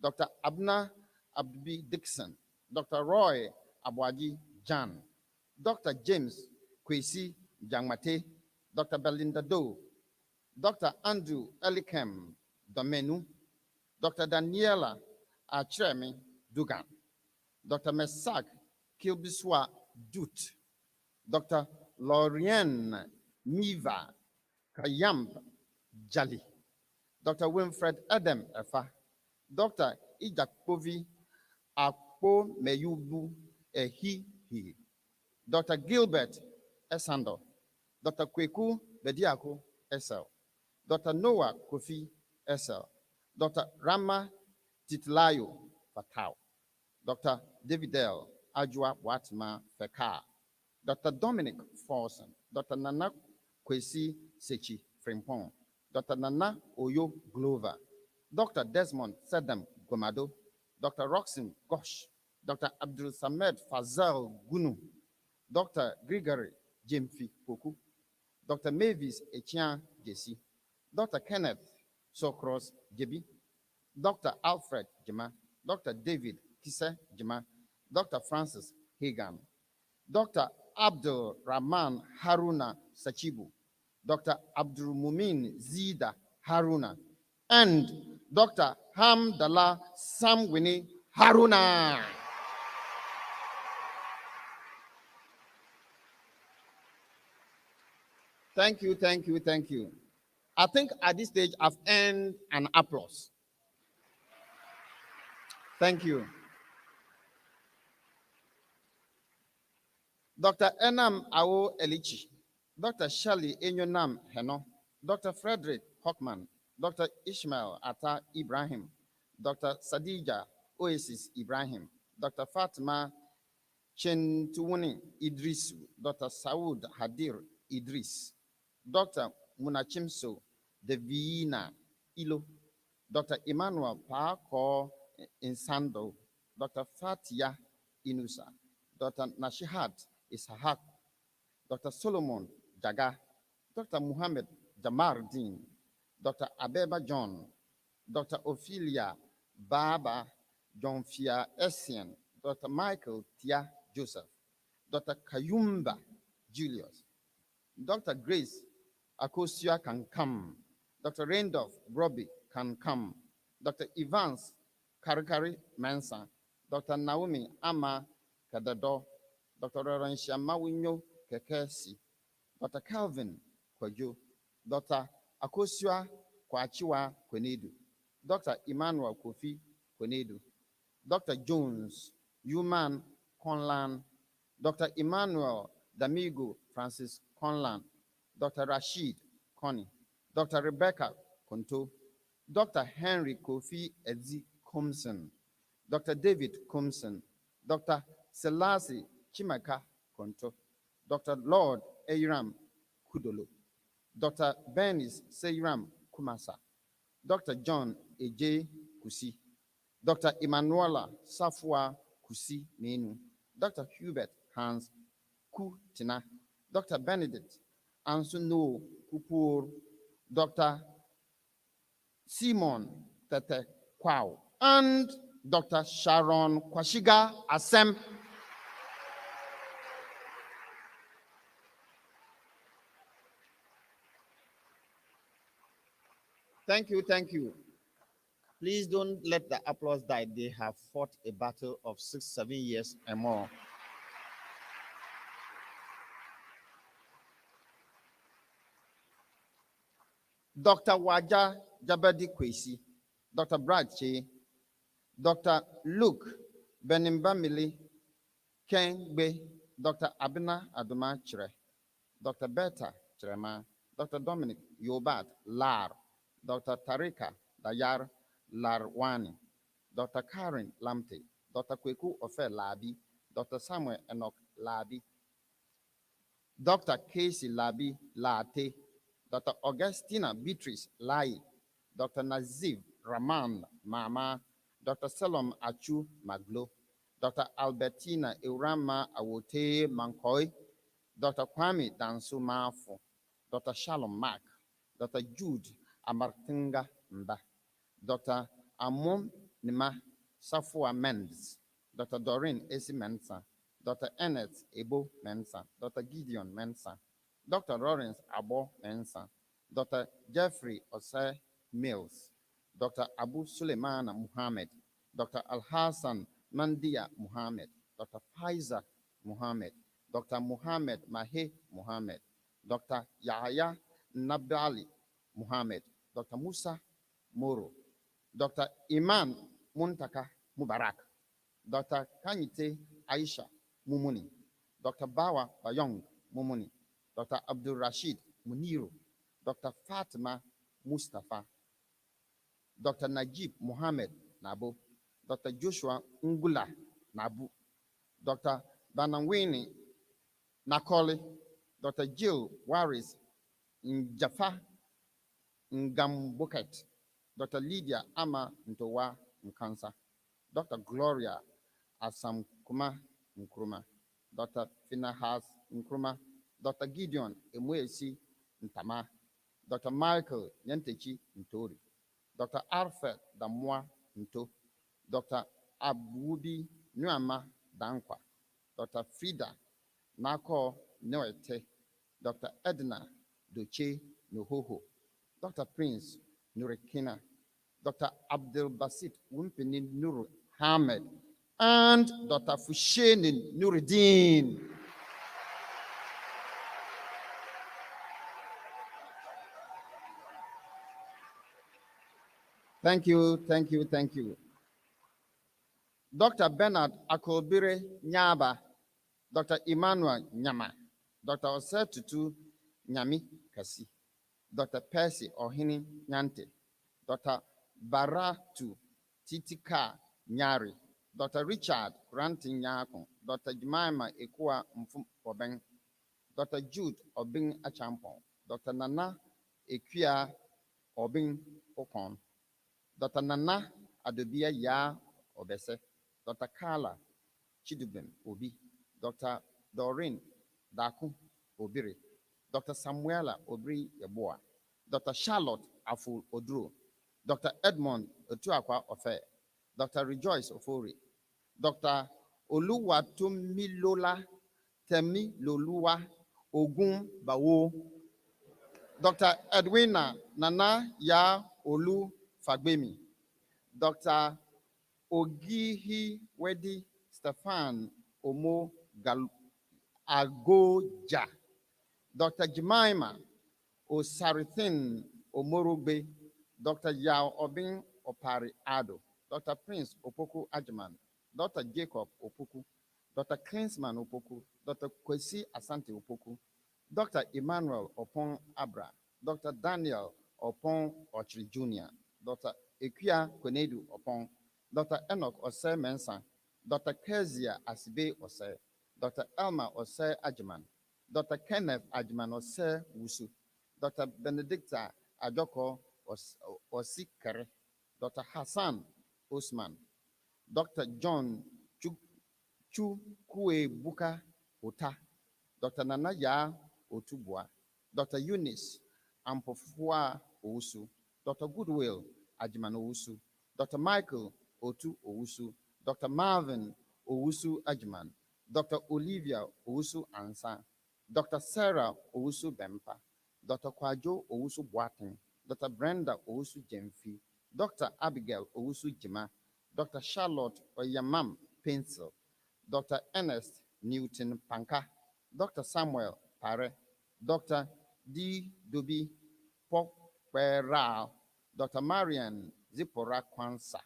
Dr. Abna Abdi Dixon, Dr. Roy Abwaji Jan, Dr. James Kwesi Jangmate, Dr. Belinda Doe, Dr. Andrew Elikem Domenu, Dr. Daniela Achremi Dugan, Dr. Mesak Kilbiswa Dut, Dr. Lorienne Miva Kayamp Jali, Dr. Winfred Adam Efa, Dr. Ijakpovi Akpo Meyubu Ehihi, Dr. Gilbert Esando, Dr. Kweku Bediako Esel, Dr. Noah Kofi Esel, Dr. Rama Titlayo Fatau, Dr. Davidel Ajwa Watma Feka, Dr. Dominic Forson, Dr. Nana Kwesi Sechi Frimpong, Dr. Nana Oyo Glover, Dr. Desmond Sedem Gomado, Dr. Roxin Gosh, Dr. Abdul Samed Fazal Gunu, Dr. Gregory Jemfi Poku, Dr. Mavis Echian Jesi, Dr. Kenneth Sokros Jebi, Dr. Alfred Jema, Dr. David Kise Jema, Dr. Francis Hagan, Dr. Abdul Rahman Haruna Sachibu, Dr. Abdul Mumin Zida Haruna, and Dr. Hamdallah Samwini Haruna. Thank you, thank you, thank you. I think at this stage I've earned an applause. Thank you. Dr. Enam Awo Elichi, Dr. Shirley Enyonam Heno, Dr. Frederick Hockman, Dr. Ishmael Atta Ibrahim, Dr. Sadija Oasis Ibrahim, Dr. Fatima Chentuwuni Idrisu, Dr. Saud Hadir Idris, Dr. Munachimso Devina Ilo, Dr. Emmanuel Paako Insando, Dr. Fatia Inusa, Dr. Nashihat Ishaq, Dr. Solomon Jaga, Dr. Muhammad Jamar Dean, Dr. Abeba John, Dr. Ophelia Baba John Fia Essien, Dr. Michael Tia Joseph, Dr. Kayumba Julius, Dr. Grace Akosia can come, Dr. Randolph Robbie can come, Dr. Evans Karikari Mensa, Dr. Naomi Ama Kadado, Dr. Ransha Mawinyo Kekesi, Dr. Calvin Kwajo, Dr. Akosua Kwachiwa Kwenedu, Dr. Emmanuel Kofi Kwenedu, Dr. Jones Human Conlan, Dr. Emmanuel Damigo Francis Conlan, Dr. Rashid Connie, Dr. Rebecca Konto, Dr. Henry Kofi Edzi Comson, Dr. David Comson, Dr. Selassie Chimaka Konto, Dr. Lord Eiram Kudolo, Dr. Bernice Seiram Kumasa, Dr. John Eje Kusi, Dr. Emanuela Safwa Kusi Menu, Dr. Hubert Hans Kutina, Dr. Benedict Ansuno Kupur, Dr. Simon Tete Kwao, and Dr. Sharon Kwashiga Asem. Thank you, thank you. Please don't let the applause die. They have fought a battle of 6-7 years and more. Dr. Waja Jabadi Kwesi, Dr. Brad Che, Dr. Luke Benimbamili Ken Be, Dr. Abina Aduma Chire, Dr. Beta Chirema, Dr. Dominic Yobat Lar, Dr. Tarika Dayar Larwani, Dr. Karen Lamte, Dr. Kweku Ofe Labi, Dr. Samuel Enoch Labi, Dr. Casey Labi Late, Dr. Augustina Beatrice Lai, Dr. Nazif Rahman Mama, Dr. Salom Achu Maglo, Dr. Albertina Eurama Awote Mankoy, Dr. Kwame Dansu Mafo, Dr. Shalom Mark, Dr. Jude Amartinga Mba, Dr. Amon Nima Safua Mendes, Dr. Doreen Esi Mensa, Dr. Ennett Ebo Mensa, Dr. Gideon Mensa, Dr. Lawrence Abo Mensa, Dr. Jeffrey Osei Mills, Dr. Abu Suleimana Muhammad, Dr. Al-Hassan Mandia Muhammad, Dr. Faiza Muhammad, Dr. Muhammad Mahe Muhammad, Dr. Yahya Nabali Muhammad, Dr. Musa Moro, Dr. Iman Muntaka Mubarak, Dr. Kanyite Aisha Mumuni, Dr. Bawa Bayong Mumuni, Dr. Abdul Rashid Muniru, Dr. Fatima Mustafa, Dr. Najib Muhammad Nabu, Dr. Joshua Ngula Nabu, Dr. Banawini Nakoli, Dr. Jill Waris Njafa Ngambuket, Dr. Lydia Ama Ntowa Nkansa, Dr. Gloria Asamkuma Nkrumah, Dr. Finahas Nkrumah, Dr. Gideon Emwesi Ntama, Dr. Michael Nyentechi Ntori, Dr. Alfred Damwa Nto, Dr. Abubi Nuama Dankwa, Dr. Frida Nako Noete, Dr. Edna Doche Nohoho, Dr. Prince Nurekina, Dr. Abdul Basit Wimpini Nuru Ahmed, and Dr. Fusheni Nuruddin. Thank you, thank you, thank you. Dr. Bernard Akobire Nyaba, Dr. Emmanuel Nyama, Dr. Osetutu Nyami Kasi, Dr. Percy Ohini Nyante, Dr. Baratu Titika Nyari, Dr. Richard Granti Nyako, Dr. Jemima Ekua Mfum Obeng, Dr. Jude Obing Achampon, Dr. Nana Ekia Obing Okon, Dr. Nana Adobia Ya Obese, Dr. Carla Chidubem Obi, Dr. Doreen Daku, Obiri, Dr. Samuela Obri Yeboah, Dr. Charlotte Afu Odru, Dr. Edmond Otuakwa Ofe, Dr. Rejoice Ofori, Dr. Oluwatomilola Temi Lolua Ogun Bawo, Dr. Edwina Nana Ya Olu Fagbemi, Dr. Ogihi Wedi Stefan Omo Agoja, Dr. Jemima Osarithin Omorogbe, Dr. Yao Obin Opari Ado, Dr. Prince Opoku Ajiman, Dr. Jacob Opoku, Dr. Klinsman Opoku, Dr. Kwesi Asante Opoku, Dr. Emmanuel Opon Abra, Dr. Daniel Opon Ochri Jr., Dr. Ekia Konedu Opon, Dr. Enoch Ose Mensa, Dr. Kezia Asibe Ose, Dr. Elma Ose Ajiman, Dr. Kenneth Ajiman Ose Wusu, Dr. Benedicta Adoko Osikere, Dr. Hassan Osman, Dr. John Chukwe Buka Ota, Dr. Nanaya Otubwa, Dr. Eunice Ampofua Owusu, Dr. Goodwill Ajiman Owusu, Dr. Michael Otu Owusu, Dr. Marvin Owusu Ajiman, Dr. Olivia Owusu Ansa, Dr. Sarah Owusu Bempa, Dr. Kwajo Owusu Boating, Dr. Brenda Owusu Jemfi, Dr. Abigail Owusu Jima, Dr. Charlotte Oyamam Pencil, Dr. Ernest Newton Panka, Dr. Samuel Pare, Dr. D. Dobi Pokweral, Dr. Marian Zipora Kwansa,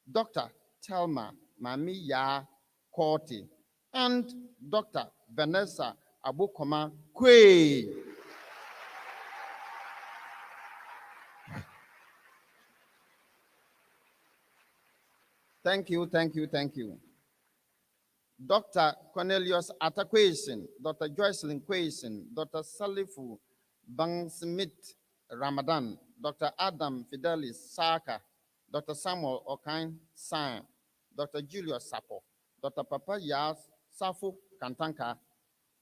Dr. Telma Mamiya Korti, and Dr. Vanessa Abukoma Kwe. Thank you, thank you, thank you. Dr. Cornelius Atakwesin, Dr. Joycelyn Kwesin, Dr. Salifu Bangsmith Ramadan, Dr. Adam Fidelis Saka, Dr. Samuel Okain San, Dr. Julius Sapo, Dr. Papa Yas Safo Kantanka,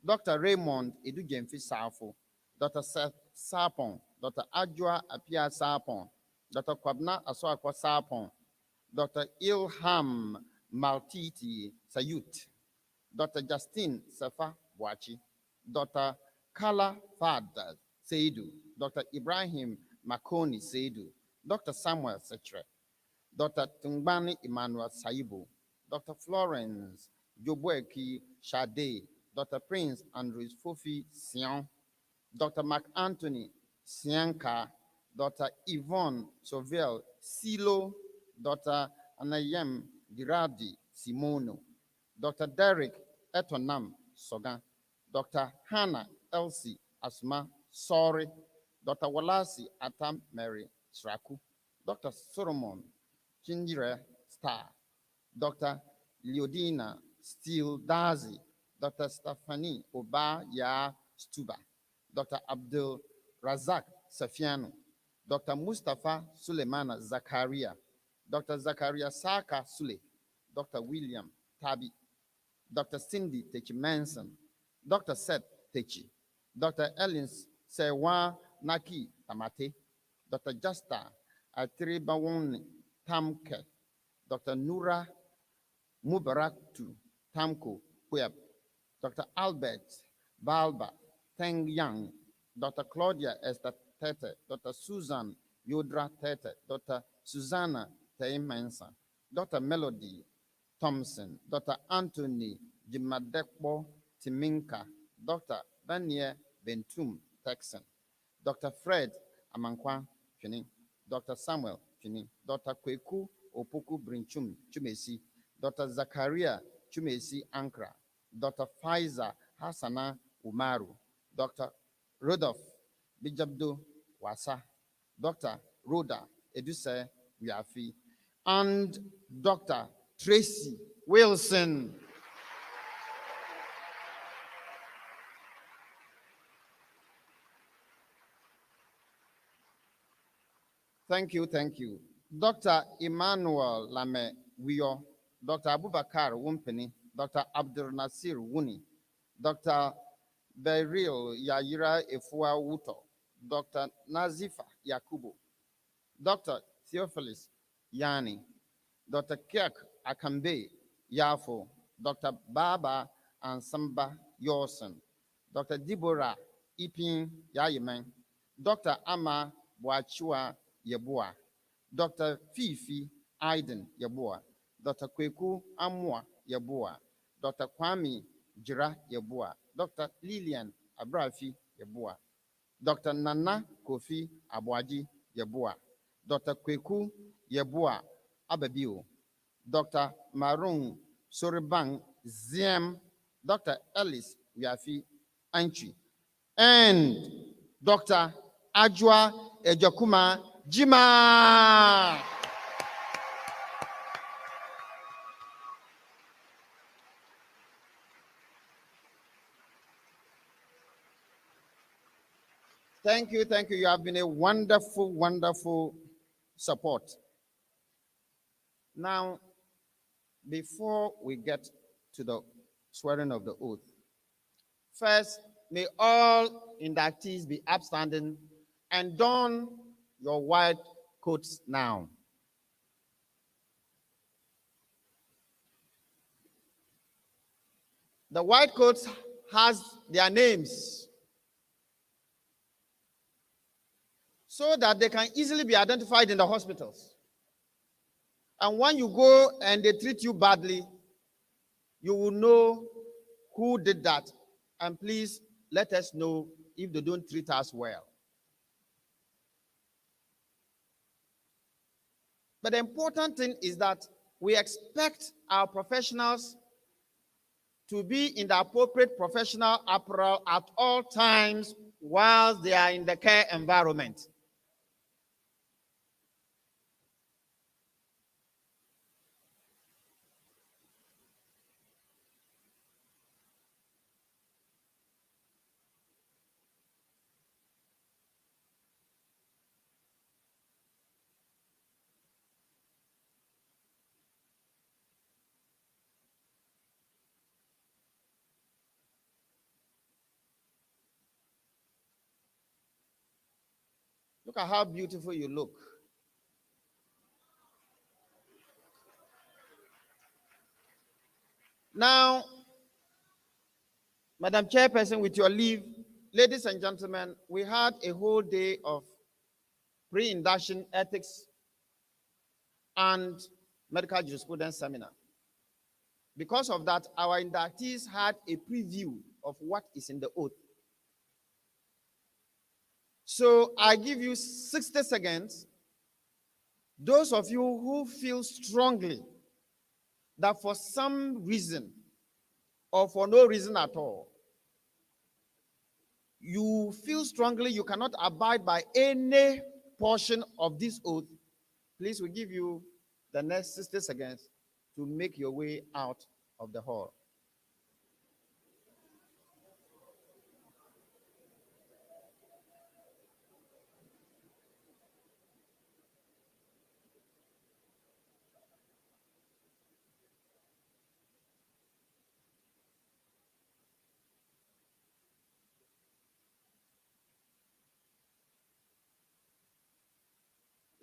Dr. Raymond Edujemfi Safo, Dr. Seth Sapon, Dr. Ajua Apia Sapon, Dr. Kwabna Aswakwa Sapon, Dr. Ilham Maltiti Sayut, Dr. Justine Safa Boachi, Dr. Kala Fad Seidu, Dr. Ibrahim Makoni Seidu, Dr. Samuel Setre, Dr. Tungbani Emmanuel Saibu, Dr. Florence Jobueki Shade, Dr. Prince Andrews Fofi Sion, Dr. Mark Anthony Sianka, Dr. Yvonne Sovel Silo, Dr. Anayem Girardi Simono, Dr. Derek Etonam Sogan, Dr. Hannah Elsie Asma Sorry, Dr. Walasi Atam Mary Sraku, Dr. Solomon Chinjire Star, Dr. Leodina Steele Dazi, Dr. Stephanie Oba Ya Stuba, Dr. Abdul Razak Safiano, Dr. Mustafa Suleimana Zakaria, Dr. Zakaria Saka Sule, Dr. William Tabi, Dr. Cindy Techi Manson, Dr. Seth Techi, Dr. Ellen Sewa Naki Tamate, Dr. Justa Atribawon Tamke, Dr. Nura Mubaraktu Tamko Puyab, Dr. Albert Balba Teng Yang, Dr. Claudia Esther Tete, Dr. Susan Yodra Tete, Dr. Susanna Teimensa, Dr. Melody Thompson, Dr. Anthony Jimadekbo Timinka, Dr. Vanier Bentum Texan, Dr. Fred Amankwa Chini, Dr. Samuel Chini, Dr. Kweku Opoku Brinchum Chumesi, Dr. Zakaria Chumesi Ankra, Dr. Faiza Hassana Umaru, Dr. Rodolph Bijabdo Wasa, Dr. Rhoda Eduse Wiafi, and Dr. Tracy Wilson. Thank you, thank you. Dr. Emmanuel Lame Wiyo, Dr. Abubakar Wumpeni, Dr. Abdul Nasir Wuni, Dr. Beryl Yayira Efua Wuto, Dr. Nazifa Yakubu, Dr. Theophilus Yani, Dr. Kirk Akambe Yafo, Dr. Baba Ansamba Yorson, Dr. Deborah Ipin Yayemen, Dr. Ama Boachua Yeboa, Dr. Fifi Aiden Yeboa, Dr. Kweku Amwa Yeboa, Dr. Kwame Jira Yeboa, Dr. Lillian Abrafi Yeboa, Dr. Nana Kofi Abwaji Yeboa, Dr. Kweku Yeboa Ababio, Dr. Maroon Soribang Ziem, Dr. Ellis Yafi Anchi, and Dr. Ajwa Ejakuma Jima. Thank you, thank you. You have been a wonderful, wonderful support. Now, before we get to the swearing of the oath, first, may all inductees be upstanding and don your white coats now. The white coats has their names so that they can easily be identified in the hospitals. And when you go and they treat you badly, you will know who did that. And please let us know if they don't treat us well. But the important thing is that we expect our professionals to be in the appropriate professional apparel at all times while they are in the care environment. Look at how beautiful you look. Now, Madam Chairperson, with your leave, ladies and gentlemen, we had a whole day of pre-induction ethics and medical jurisprudence seminar. Because of that, our inductees had a preview of what is in the oath. So I give you 60 seconds. Those of you who feel strongly that for some reason or for no reason at all, you feel strongly you cannot abide by any portion of this oath, please, we give you the next 60 seconds to make your way out of the hall.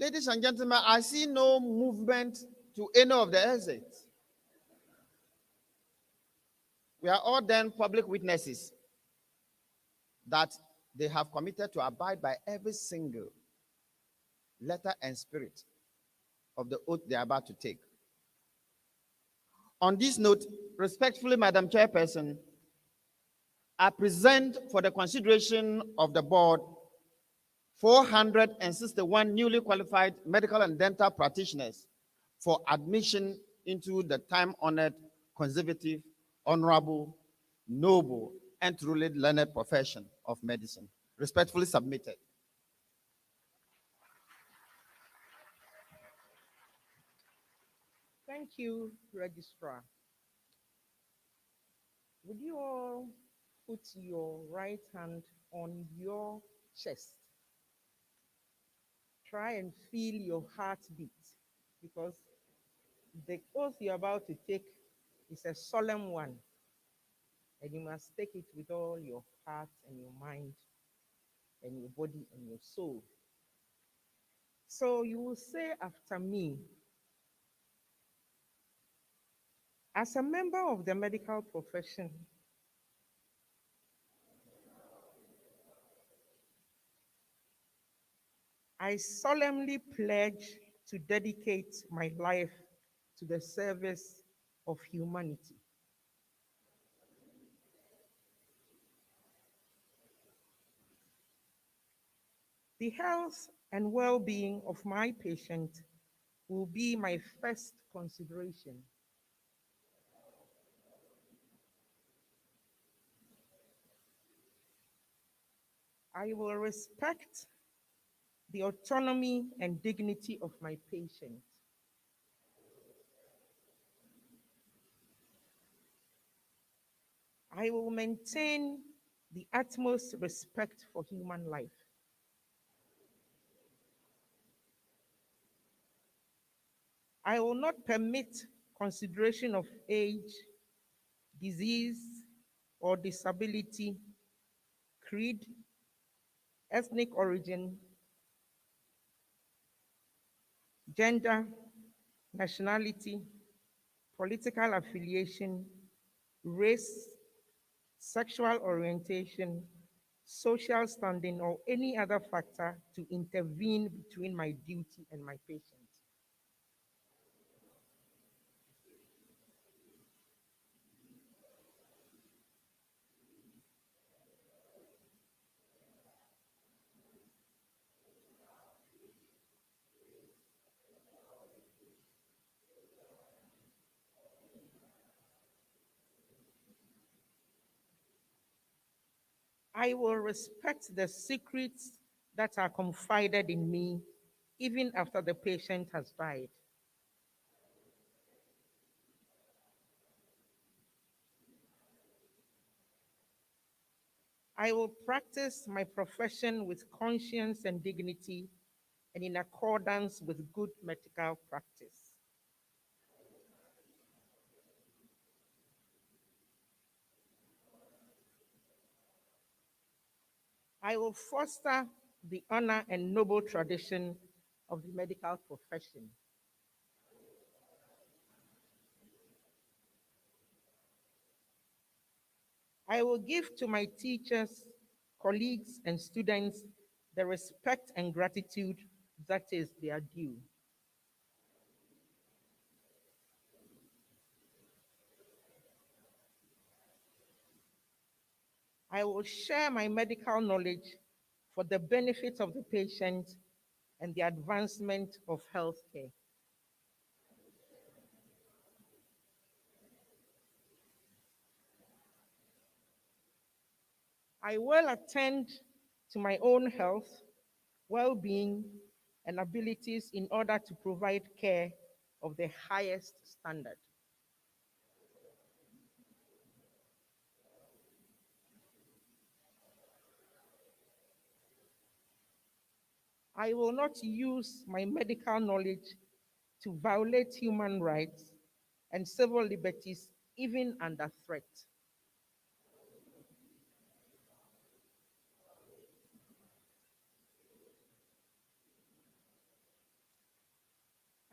Ladies and gentlemen, I see no movement to any of the exits. We are all then public witnesses that they have committed to abide by every single letter and spirit of the oath they are about to take. On this note, respectfully, Madam Chairperson, I present for the consideration of the board 461 newly qualified medical and dental practitioners for admission into the time-honored, conservative, honorable, noble, and truly learned profession of medicine. Respectfully submitted. Thank you, Registrar. Would you all put your right hand on your chest? Try and feel your heartbeat, because the oath you're about to take is a solemn one. and you must take it with all your heart and your mind and your body and your soul. So you will say after me, as a member of the medical profession, I solemnly pledge to dedicate my life to the service of humanity. The health and well-being of my patient will be my first consideration. I will respect the autonomy and dignity of my patient. I will maintain the utmost respect for human life. I will not permit consideration of age, disease, or disability, creed, ethnic origin, gender, nationality, political affiliation, race, sexual orientation, social standing, or any other factor to intervene between my duty and my patient. I will respect the secrets that are confided in me even after the patient has died. I will practice my profession with conscience and dignity and in accordance with good medical practice. I will foster the honor and noble tradition of the medical profession. I will give to my teachers, colleagues, and students the respect and gratitude that is their due. I will share my medical knowledge for the benefit of the patient and the advancement of healthcare. I will attend to my own health, well-being, and abilities in order to provide care of the highest standard. I will not use my medical knowledge to violate human rights and civil liberties, even under threat.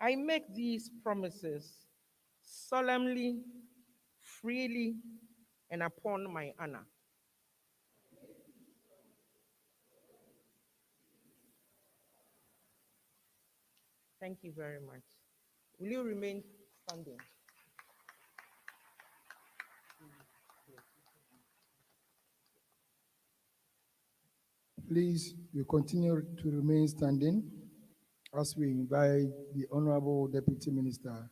I make these promises solemnly, freely, and upon my honor. Thank you very much. Will you remain standing? Please, you continue to remain standing as we invite the Honorable Deputy Minister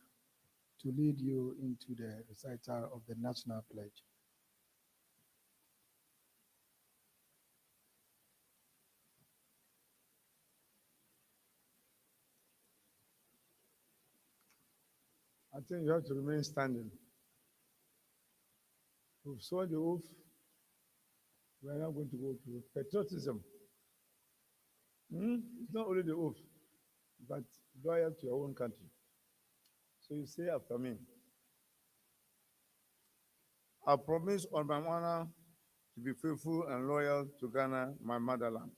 to lead you into the recital of the National Pledge. I think you have to remain standing. We've sworn the oath. We are now going to go to patriotism. It's not only the oath, but loyal to your own country. So you say after me, I promise on my honor to be faithful and loyal to Ghana, my motherland.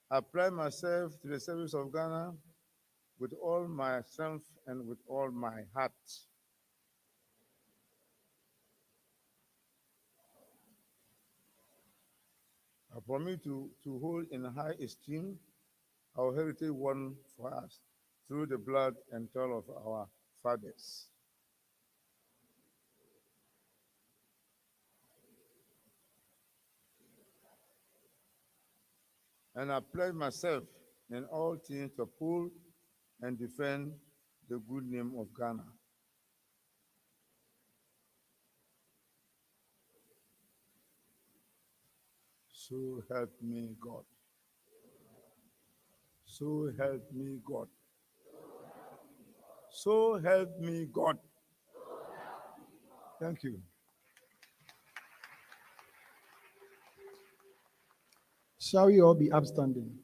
I apply myself to the service of Ghana with all my strength and with all my heart. I promise to hold in high esteem our heritage won for us through the blood and toil of our fathers. And I pledge myself in all things to uphold and defend the good name of Ghana. So help me God. So help me God. So help me God. Thank you. Shall we all be upstanding?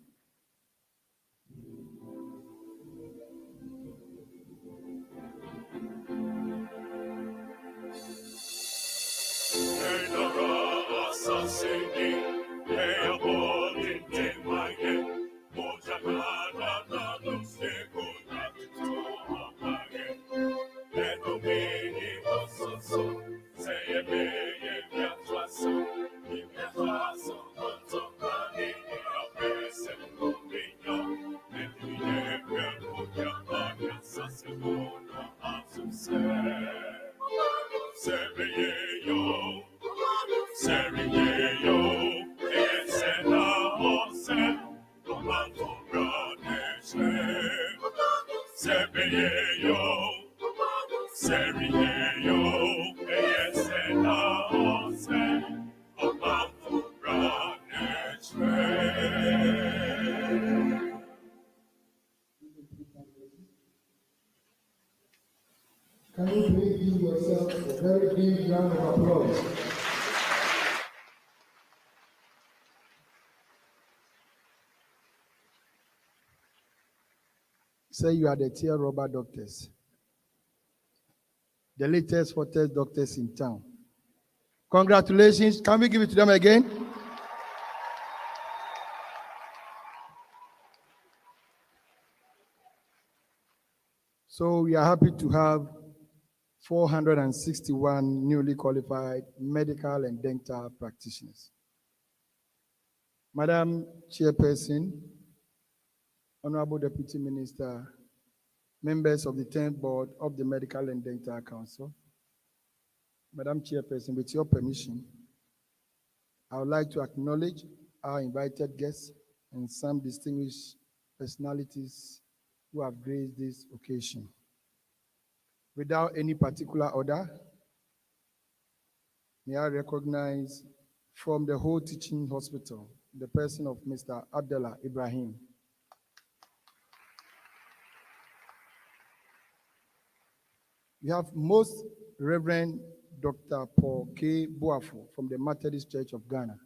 Can you please give yourself a very big round of applause? Say you are the tear rubber doctors, the latest, hottest doctors in town. Congratulations. Can we give it to them again? So we are happy to have 461 newly qualified medical and dental practitioners. Madam Chairperson, Honorable Deputy Minister, members of the 10th Board of the Medical and Dental Council, Madam Chairperson, with your permission, I would like to acknowledge our invited guests and some distinguished personalities who have graced this occasion. Without any particular order, may I recognize from the whole teaching hospital the person of Mr. Abdullah Ibrahim. We have Most Reverend Dr. Paul K. Boafo from the Methodist Church of Ghana.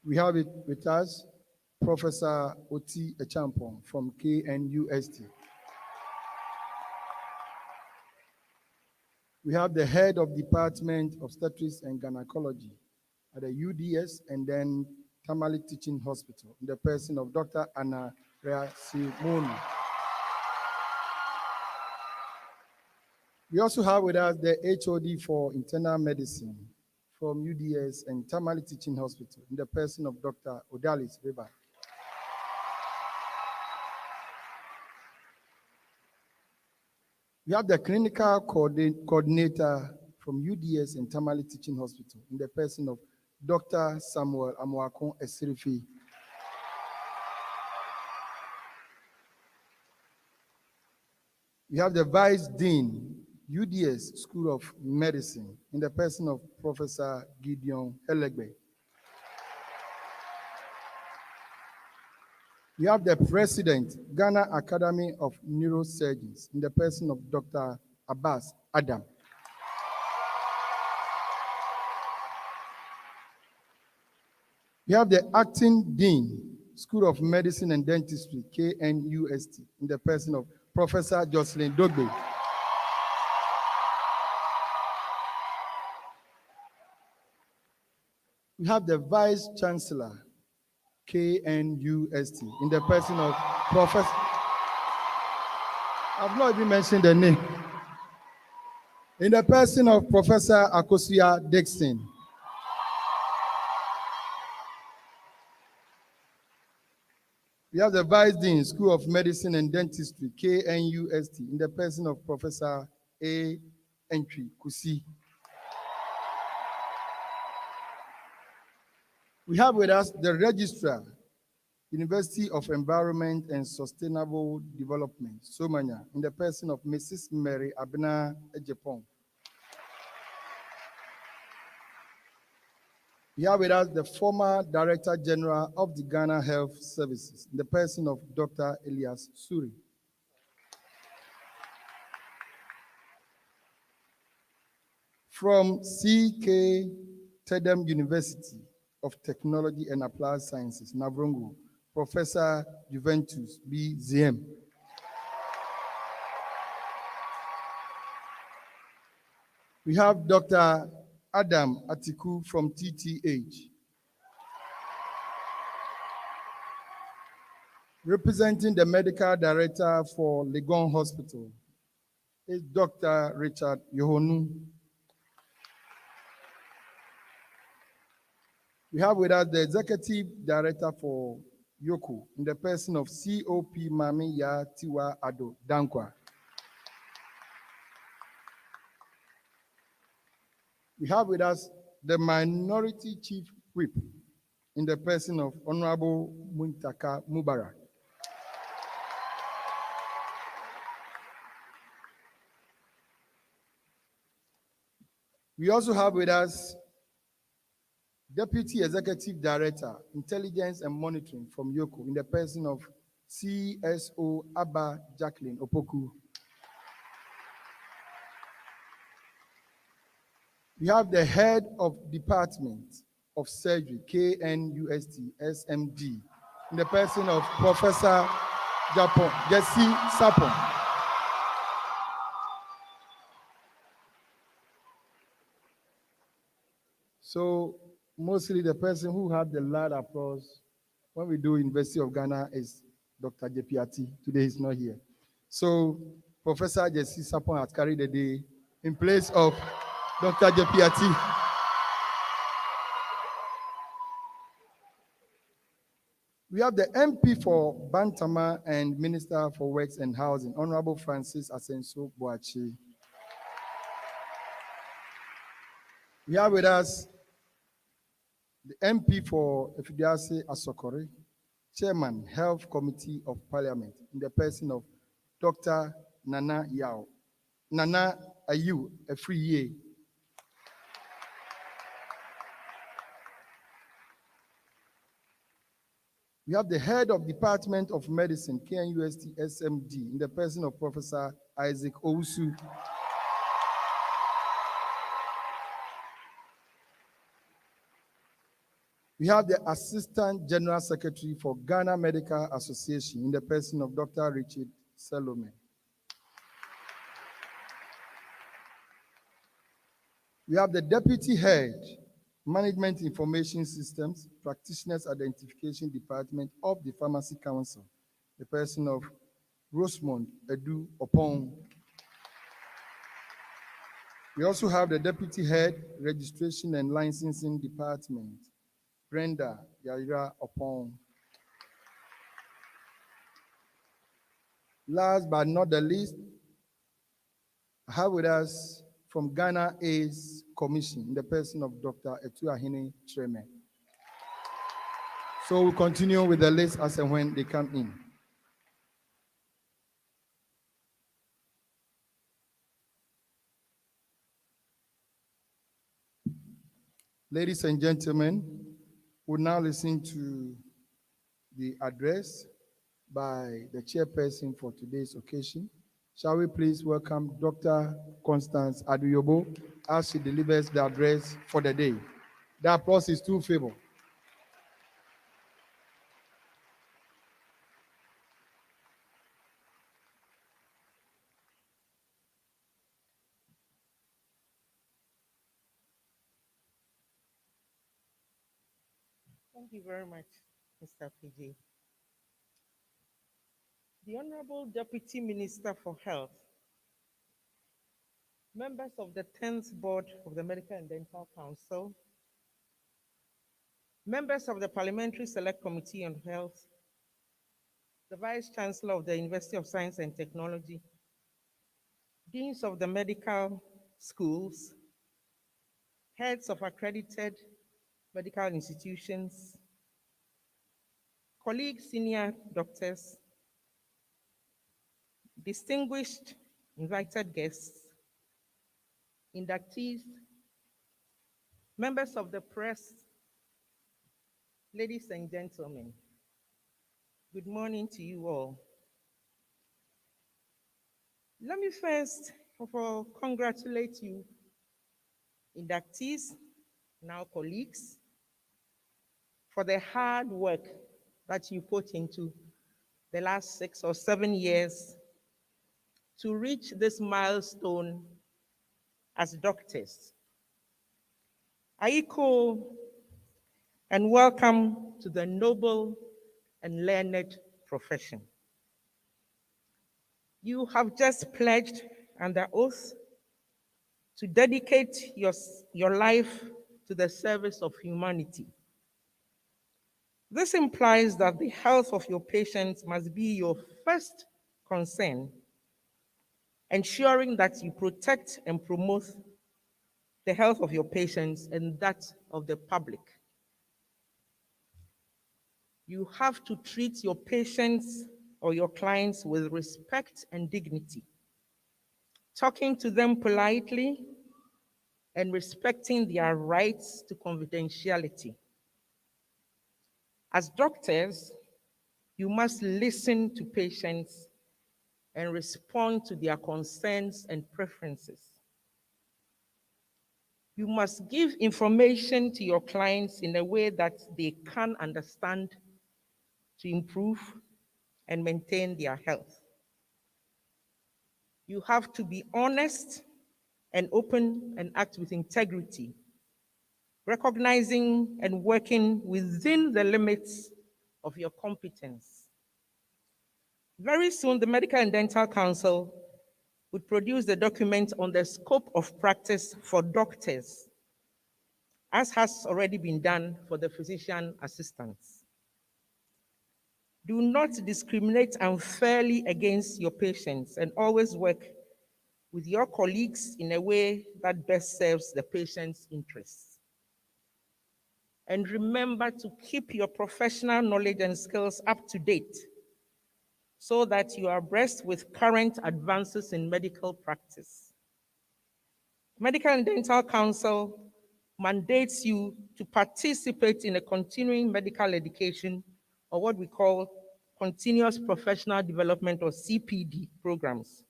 We have it with us Professor Oti Echampong from KNUST. We have the head of Department of Obstetrics and Gynecology at the UDS and then Tamale Teaching Hospital in the person of Dr. Anna Rea Simonu. We also have with us the HOD for Internal Medicine from UDS and Tamale Teaching Hospital in the person of Dr. Odalis River. We have the clinical coordinator from UDS and Tamale Teaching Hospital in the person of Dr. Samuel Amuakon Esirifi. We have the Vice Dean, UDS School of Medicine, in the person of Professor Gideon Elegbe. We have the President, Ghana Academy of Neurosurgeons, in the person of Dr. Abbas Adam. We have the Acting Dean, School of Medicine and Dentistry, KNUST, in the person of Professor Jocelyn Dogbe. We have the Vice Chancellor, KNUST, in the person of Professor. I've not even mentioned the name. In the person of Professor Akosua Dixon. We have the Vice Dean, School of Medicine and Dentistry, KNUST, in the person of Professor A. Entry Kusi. We have with us the Registrar, University of Environment and Sustainable Development, Somanya, in the person of Mrs. Mary Abena Ejepong. We have with us the former Director General of the Ghana Health Services, in the person of Dr. Elias Suri. From CK Tedem University of Technology and Applied Sciences, Navrongo, Professor Juventus B. Ziem. We have Dr. Adam Atiku from TTH. Representing the Medical Director for Legon Hospital is Dr. Richard Yohonu. We have with us the Executive Director for Yoko in the person of COP Mami Ya Tiwa Ado Dankwa. We have with us the Minority Chief Whip in the person of Honorable Muntaka Mubarak. We also have with us Deputy Executive Director, Intelligence and Monitoring from Yoko in the person of CSO Abba Jacqueline Opoku. We have the Head of Department of Surgery, KNUST SMD, in the person of Professor Jesse Sapon. So mostly the person who had the loud applause when we do University of Ghana is Dr. Jepiati. Today he's not here. So Professor Jesse Sapon has carried the day in place of Dr. Jepiati. We have the MP for Bantama and Minister for Works and Housing, Honorable Francis Asenso Boachi. We have with us the MP for Efidiase Asokore, Chairman, Health Committee of Parliament, in the person of Dr. Nana Ayu Afriye. We have the Head of Department of Medicine, KNUST SMD, in the person of Professor Isaac Owusu. We have the Assistant General Secretary for Ghana Medical Association in the person of Dr. Richard Salome. We have the Deputy Head, Management Information Systems, Practitioners Identification Department of the Pharmacy Council, the person of Rosemond Edu Opong. We also have the Deputy Head, Registration and Licensing Department, Brenda Yaira Opong. Last but not the least, I have with us from Ghana AIDS Commission, in the person of Dr. Etuahine Treme. So we'll continue with the list as and when they come in. Ladies and gentlemen, we'll now listen to the address by the chairperson for today's occasion. Shall we please welcome Dr. Constance Aduyobo as she delivers the address for the day. The applause is too feeble. Thank you very much, Mr. PJ. The Honorable Deputy Minister for Health, members of the 10th Board of the Medical and Dental Council, members of the Parliamentary Select Committee on Health, the Vice Chancellor of the University of Science and Technology, deans of the medical schools, heads of accredited medical institutions, colleagues, senior doctors, distinguished invited guests, inductees, members of the press, ladies and gentlemen, good morning to you all. Let me first of all congratulate you, inductees, now colleagues, for the hard work that you put into the last 6 or 7 years to reach this milestone as doctors. I echo and welcome to the noble and learned profession. You have just pledged under oath to dedicate your life to the service of humanity. This implies that the health of your patients must be your first concern, ensuring that you protect and promote the health of your patients and that of the public. You have to treat your patients or your clients with respect and dignity, talking to them politely and respecting their rights to confidentiality. As doctors, you must listen to patients and respond to their concerns and preferences. You must give information to your clients in a way that they can understand to improve and maintain their health. You have to be honest and open and act with integrity, recognizing and working within the limits of your competence. Very soon, the Medical and Dental Council would produce the document on the scope of practice for doctors, as has already been done for the physician assistants. Do not discriminate unfairly against your patients and always work with your colleagues in a way that best serves the patient's interests. And remember to keep your professional knowledge and skills up to date so that you are abreast with current advances in medical practice. Medical and Dental Council mandates you to participate in a continuing medical education, or what we call continuous professional development, or CPD programs.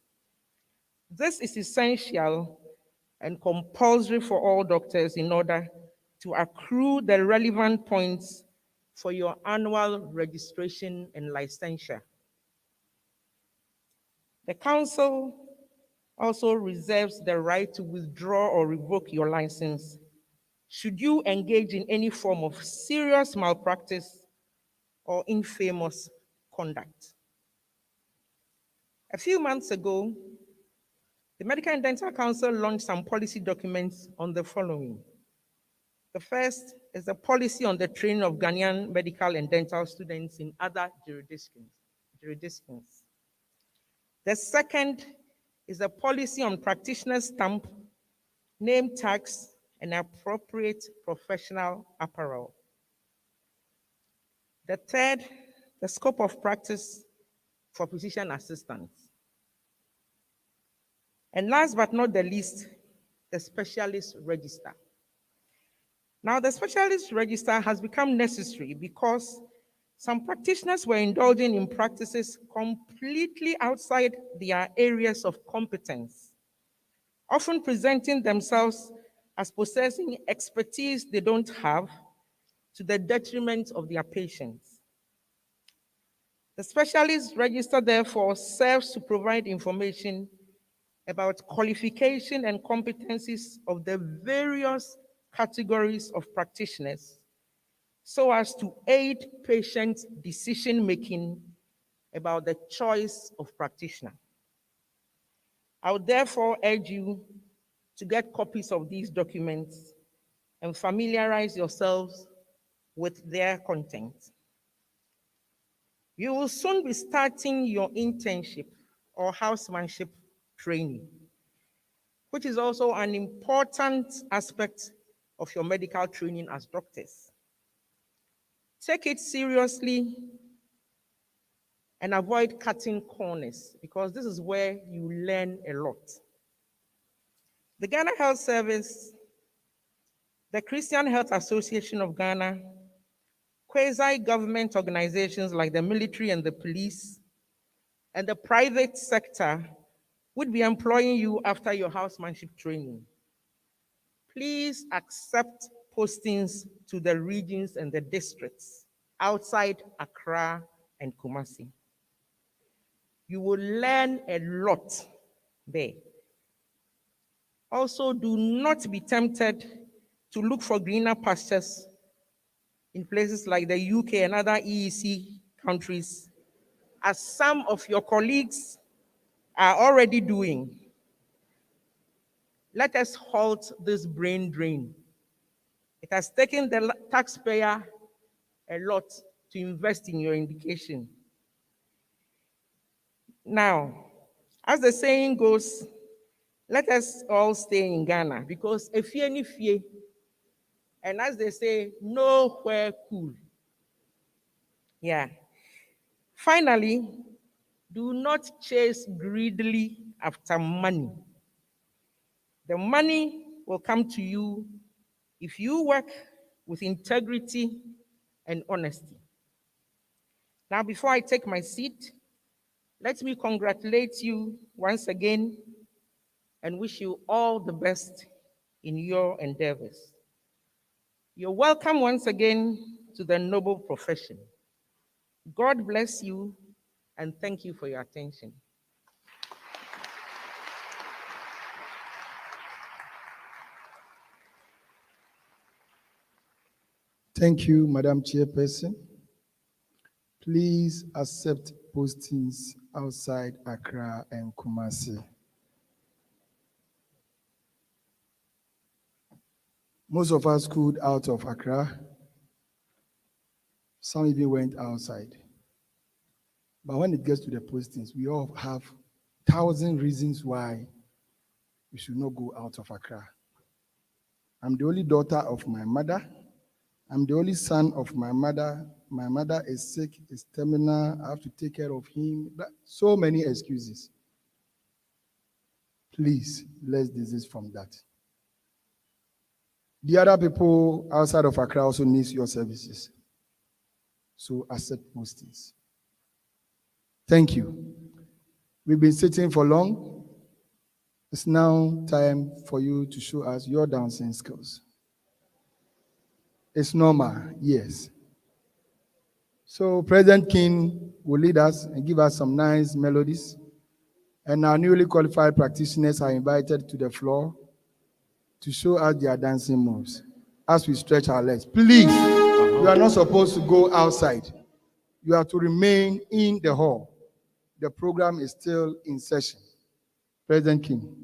This is essential and compulsory for all doctors in order to accrue the relevant points for your annual registration and licensure. The Council also reserves the right to withdraw or revoke your license should you engage in any form of serious malpractice or infamous conduct. A few months ago, the Medical and Dental Council launched some policy documents on the following. The first is a policy on the training of Ghanaian medical and dental students in other jurisdictions. The second is a policy on practitioner stamp, name tags, and appropriate professional apparel. The third, the scope of practice for physician assistants. And last but not the least, the specialist register. Now, the specialist register has become necessary because some practitioners were indulging in practices completely outside their areas of competence, often presenting themselves as possessing expertise they don't have to the detriment of their patients. The specialist register, therefore, serves to provide information about qualification and competencies of the various categories of practitioners so as to aid patient decision-making about the choice of practitioner. I would therefore urge you to get copies of these documents and familiarize yourselves with their content. You will soon be starting your internship or housemanship training, which is also an important aspect of your medical training as doctors. Take it seriously and avoid cutting corners, because this is where you learn a lot. The Ghana Health Service, the Christian Health Association of Ghana, quasi-government organizations like the military and the police, and the private sector would be employing you after your housemanship training. Please accept postings to the regions and the districts outside Accra and Kumasi. You will learn a lot there. Also, do not be tempted to look for greener pastures in places like the UK and other EEC countries, as some of your colleagues are already doing. Let us halt this brain drain. It has taken the taxpayer a lot to invest in your education. Now, as the saying goes, let us all stay in Ghana, because efie ni fie, and as they say, nowhere cool. Yeah. Finally, do not chase greedily after money. The money will come to you if you work with integrity and honesty. Now, before I take my seat, let me congratulate you once again and wish you all the best in your endeavors. You're welcome once again to the noble profession. God bless you, and thank you for your attention. Thank you, Madam Chairperson. Please accept postings outside Accra and Kumasi. Most of us schooled out of Accra. Some even went outside. But when it gets to the postings, we all have 1,000 reasons why we should not go out of Accra. I'm the only daughter of my mother. I'm the only son of my mother. My mother is sick, is terminal. I have to take care of him. So many excuses. Please, let's desist from that. The other people outside of Accra also need your services. So accept postings. Thank you. We've been sitting for long. It's now time for you to show us your dancing skills. It's normal, yes. So President King will lead us and give us some nice melodies. And our newly qualified practitioners are invited to the floor to show us their dancing moves as we stretch our legs. Please, you are not supposed to go outside. You are to remain in the hall. The program is still in session. President King.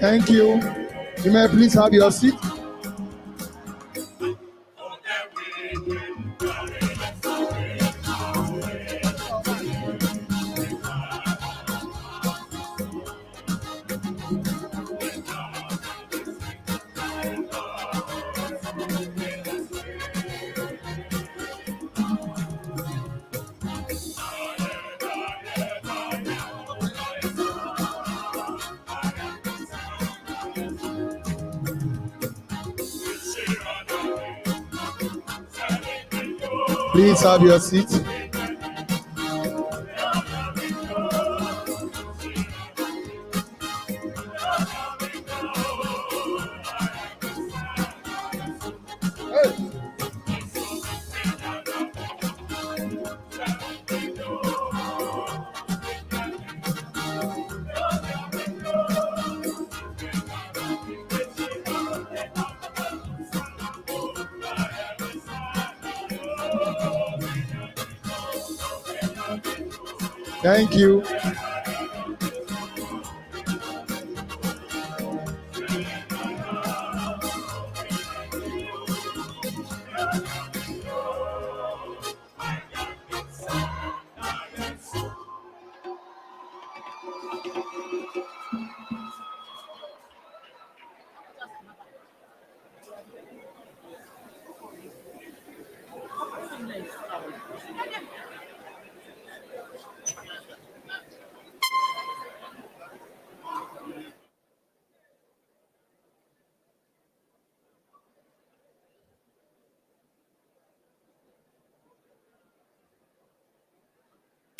Thank you. You may please have your seat. Please have your seat. Thank you.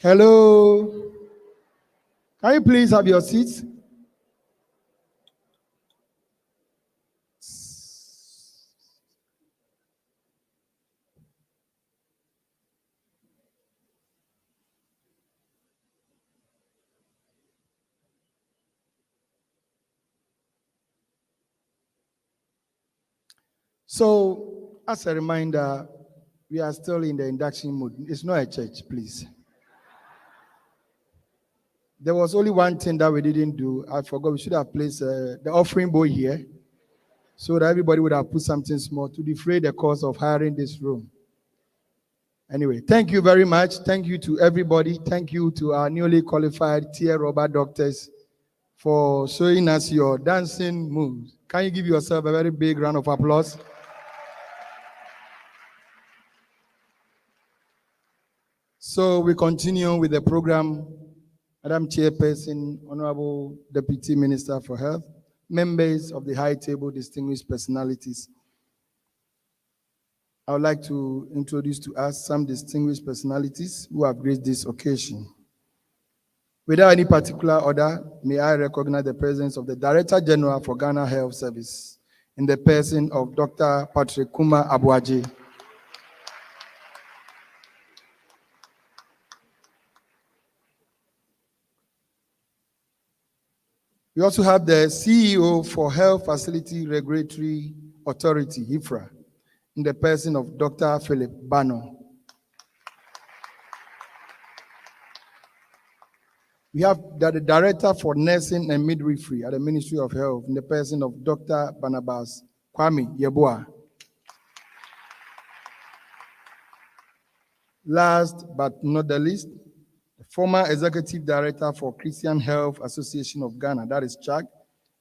Hello. Can you please have your seats? So, as a reminder, we are still in the induction mode. It's not a church, please. There was only one thing that we didn't do. I forgot. We should have placed the offering boy here so that everybody would have put something small to defray the cost of hiring this room. Anyway, thank you very much. Thank you to everybody. Thank you to our newly qualified tier rubber doctors for showing us your dancing moves. Can you give yourself a very big round of applause? So we continue with the program. Madam Chairperson, Honorable Deputy Minister for Health, members of the high table, distinguished personalities. I would like to introduce to us some distinguished personalities who have graced this occasion. Without any particular order, may I recognize the presence of the Director General for Ghana Health Service in the person of Dr. Patrick Kuma Abuaji. We also have the CEO for Health Facility Regulatory Authority, HIFRA, in the person of Dr. Philip Bano. We have the Director for Nursing and Midwifery at the Ministry of Health in the person of Dr. Barnabas Kwame Yeboah. Last but not the least, the former Executive Director for Christian Health Association of Ghana, that is CHAG,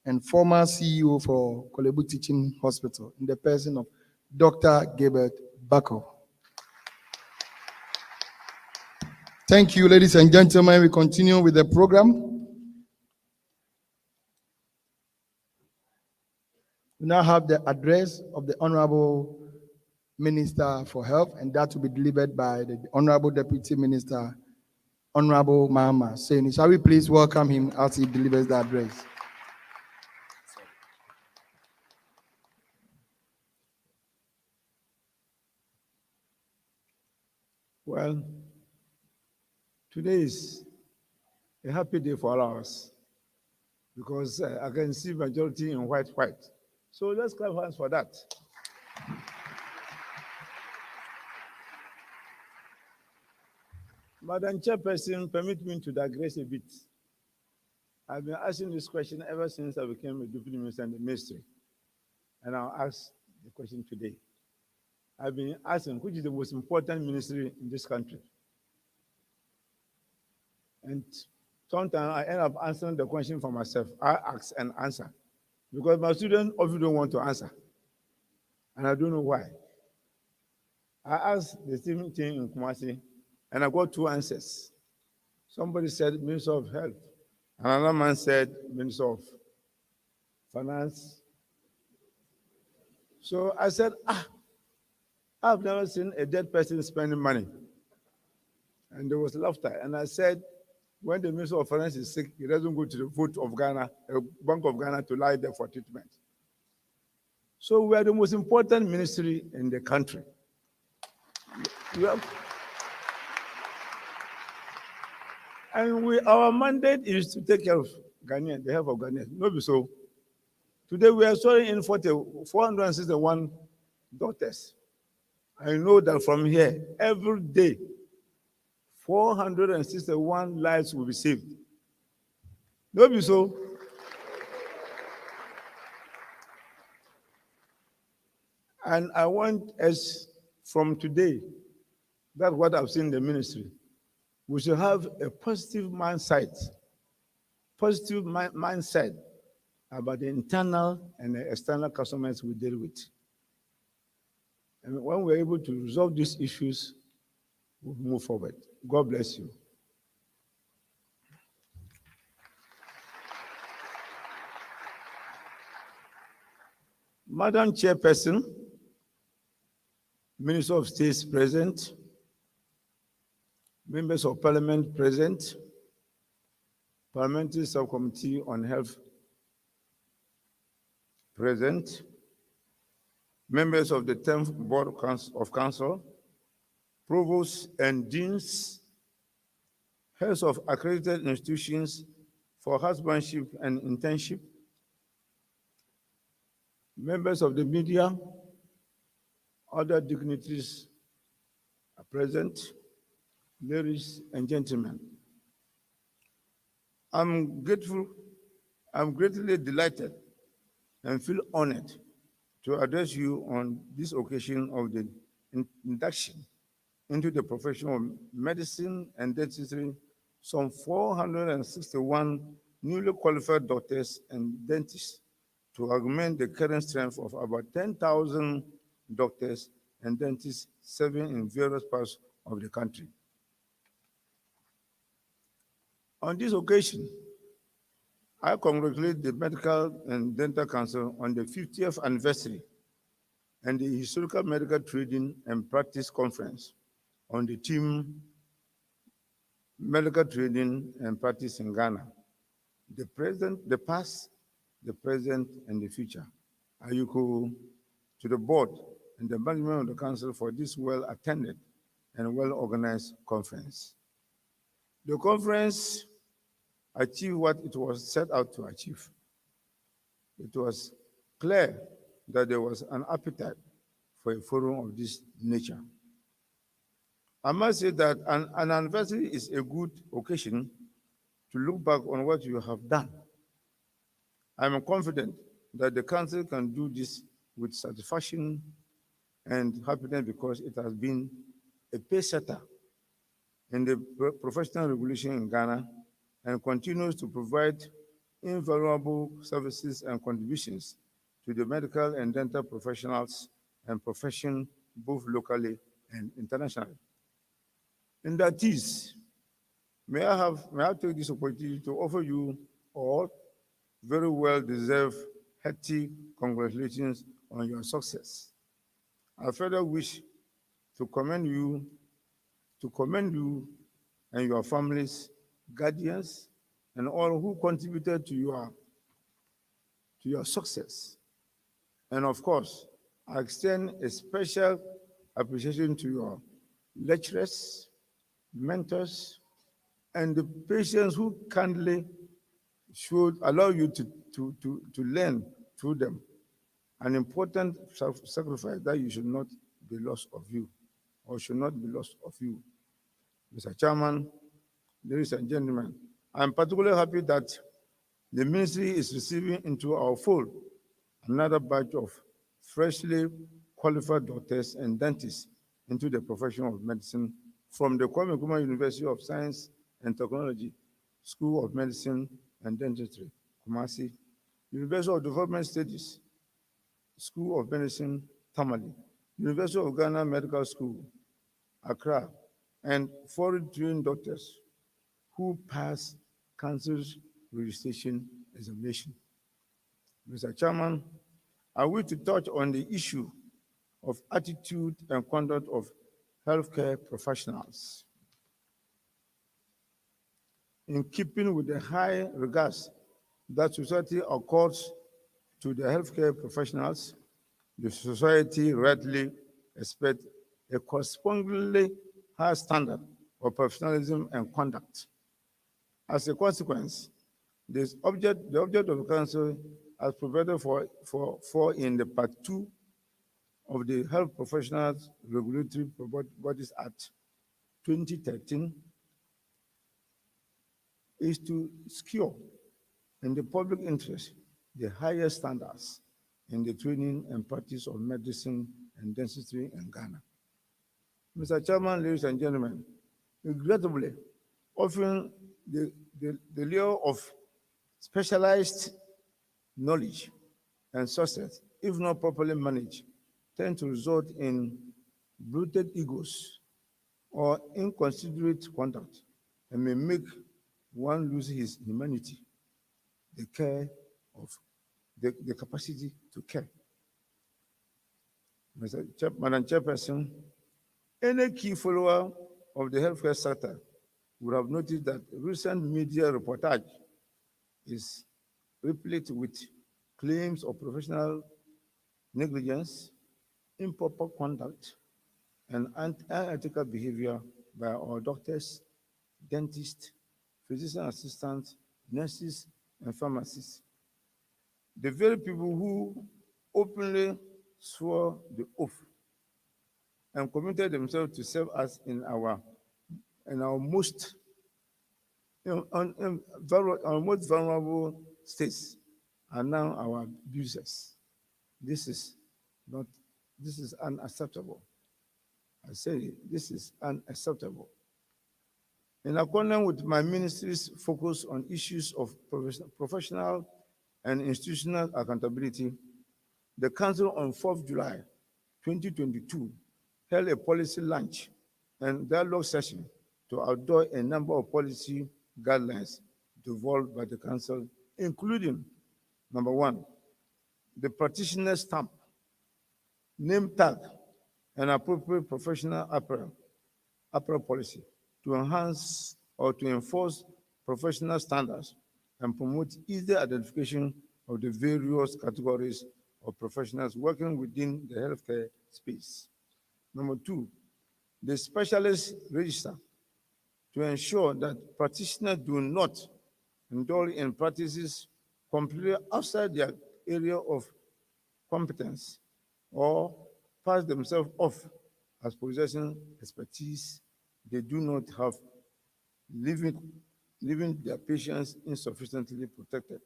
and former CEO for Kolebu Teaching Hospital in the person of Dr. Gilbert Bako. Thank you, ladies and gentlemen. We continue with the program. We now have the address of the Honorable Minister for Health, and that will be delivered by the Honorable Deputy Minister, Honorable Mahama Seni. Shall we please welcome him as he delivers the address? Well, today is a happy day for all of us because I can see majority in white. So let's clap hands for that. Madam Chairperson, permit me to digress a bit. I've been asking this question ever since I became a deputy minister in the ministry. And I'll ask the question today. I've been asking which is the most important ministry in this country. And sometimes I end up answering the question for myself. I ask and answer. Because my students often don't want to answer. And I don't know why. I asked the same thing in Kumasi, and I got two answers. Somebody said Minister of Health. Another man said Minister of Finance. So I said, I've never seen a dead person spending money. And there was laughter. And I said, when the Minister of Finance is sick, he doesn't go to the foot of Ghana, Bank of Ghana, to lie there for treatment. So we are the most important ministry in the country. And our mandate is to take care of Ghanaians, the health of Ghanaians. No, be so. Today we are swearing in 461 doctors. I know that from here, every day, 461 lives will be saved. No, be so. And I want us from today, that's what I've seen in the ministry, we should have a positive mindset about the internal and the external customers we deal with. And when we're able to resolve these issues, we'll move forward. God bless you. Madam Chairperson, Minister of State present, members of Parliament present, Parliamentary Subcommittee on Health present, members of the 10th Board of Council, provosts and deans, heads of accredited institutions for husbandship and internship, members of the media, other dignitaries are present, ladies and gentlemen. I'm greatly delighted and feel honored to address you on this occasion of the induction into the profession of medicine and dentistry. Some 461 newly qualified doctors and dentists to augment the current strength of about 10,000 doctors and dentists serving in various parts of the country. On this occasion, I congratulate the Medical and Dental Council on the 50th anniversary and the Historical Medical Training and Practice Conference on the theme Medical Training and Practice in Ghana, the past, the present, and the future. Ayuko to the board and the management of the council for this well-attended and well-organized conference. The conference achieved what it was set out to achieve. It was clear that there was an appetite for a forum of this nature. I must say that an anniversary is a good occasion to look back on what you have done. I'm confident that the council can do this with satisfaction and happiness because it has been a pace setter in the professional regulation in Ghana and continues to provide invaluable services and contributions to the medical and dental professionals and profession both locally and internationally. Inductees, may I take this opportunity to offer you all very well-deserved hearty congratulations on your success. I further wish to commend you and your families, guardians, and all who contributed to your success. And of course, I extend a special appreciation to your lecturers, mentors, and the patients who kindly should allow you to learn through them. An important sacrifice that you should not be lost of you, or should not be lost of you. Mr. Chairman, ladies and gentlemen, I'm particularly happy that The ministry is receiving into our fold another batch of freshly qualified doctors and dentists into the profession of medicine from the Kwame Nkrumah University of Science and Technology, School of Medicine and Dentistry, Kumasi, University of Development Studies, School of Medicine, Tamale, University of Ghana Medical School, Accra, and foreign trained doctors who pass council's registration examination. Mr. Chairman, I wish to touch on the issue of attitude and conduct of healthcare professionals. In keeping with the high regards that society accords to the healthcare professionals, the society rightly expects a correspondingly high standard of professionalism and conduct. As a consequence, the object of the Council, as provided for in the Part 2 of the Health Professionals Regulatory Bodies Act 2013, is to secure in the public interest the highest standards in the training and practice of medicine and dentistry in Ghana. Mr. Chairman, ladies and gentlemen, regrettably, often the lure of specialized knowledge and success, if not properly managed, tend to result in bloated egos or inconsiderate conduct and may make one lose his humanity, the care of the capacity to care. Madam Chairperson, any key follower of the healthcare sector would have noticed that recent media reportage is replete with claims of professional negligence, improper conduct, and unethical behavior by our doctors, dentists, physician assistants, nurses, and pharmacists. The very people who openly swore the oath and committed themselves to serve us in our most our most vulnerable states are now our abusers. This is unacceptable. I say this is unacceptable. In accordance with my ministry's focus on issues of professional and institutional accountability, the Council on 4th July 2022 held a policy lunch and dialogue session to adopt a number of policy guidelines developed by the Council, including, number one, the practitioner stamp, name tag, and appropriate professional apparel policy to enhance or to enforce professional standards and promote easy identification of the various categories of professionals working within the healthcare space. Number two, the specialist register to ensure that practitioners do not indulge in practices completely outside their area of competence or pass themselves off as possessing expertise they do not have, leaving their patients insufficiently protected.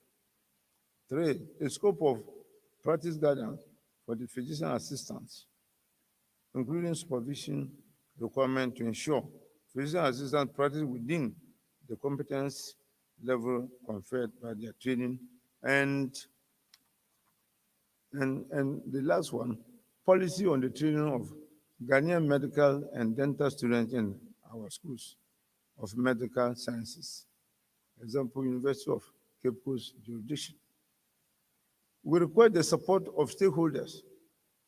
Three, the scope of practice guidance for the physician assistants, including supervision requirement to ensure physician assistants practice within the competence level conferred by their training. And the last one, policy on the training of Ghanaian medical and dental students in our schools of medical sciences. Example, University of Cape Coast jurisdiction. We require the support of stakeholders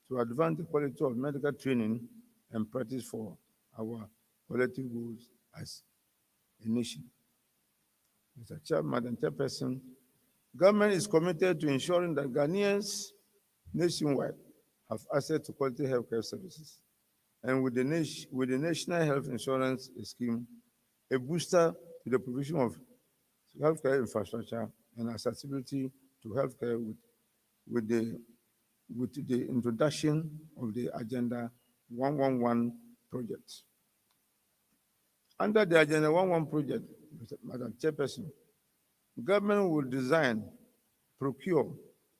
to advance the quality of medical training and practice for our collective goals as a nation. Mr. Chairman, Madam Chairperson, government is committed to ensuring that Ghanaians nationwide have access to quality healthcare services. And with the National Health Insurance Scheme, a booster to the provision of healthcare infrastructure and accessibility to healthcare with the introduction of the Agenda 111 project. Under the Agenda 111 project, Madam Chairperson, Government will design, procure,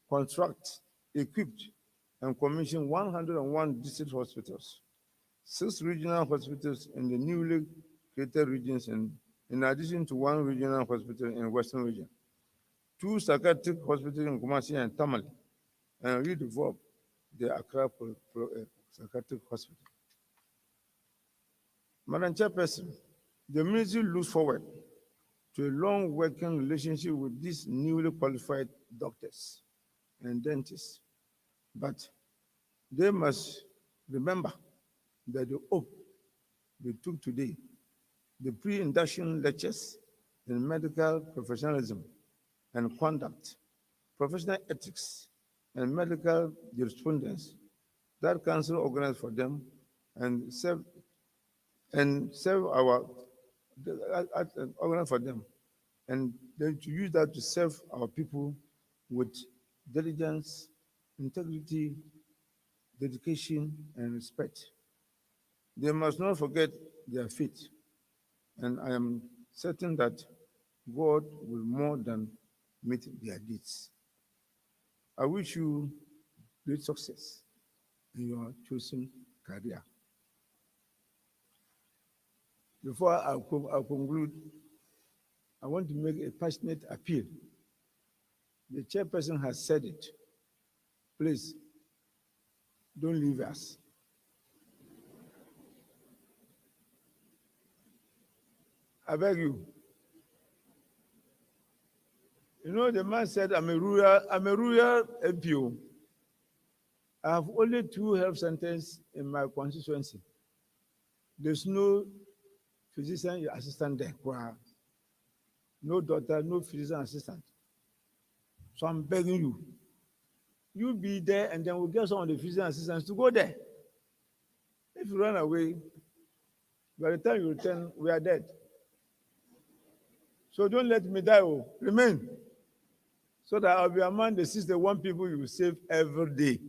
construct, equip, and commission 101 district hospitals, 6 regional hospitals in the newly created regions, in addition to 1 regional hospital in Western region, 2 psychiatric hospitals in Kumasi and Tamale, and redevelop the Accra Psychiatric Hospital. Madam Chairperson, the ministry looks forward to a long working relationship with these newly qualified doctors and dentists, but they must remember that the oath they took today, the pre-induction lectures in medical professionalism and conduct, professional ethics, and medical jurisprudence that council organized for them and serve our organize for them, and then to use that to serve our people with diligence, integrity, dedication, and respect. They must not forget their faith, and I am certain that God will more than meet their needs. I wish you great success in your chosen career. Before I conclude, I want to make a passionate appeal. The chairperson has said it. Please, don't leave us. I beg you. You know, the man said, I'm a rural MPO. I have only 2 health centers in my constituency. There's no physician assistant there. No doctor, no physician assistant. So I'm begging you. You be there, and then we'll get some of the physician assistants to go there. If you run away, by the time you return, we are dead. So don't let me die. Oh, remain. So that I'll be among the 61 people you will save every day.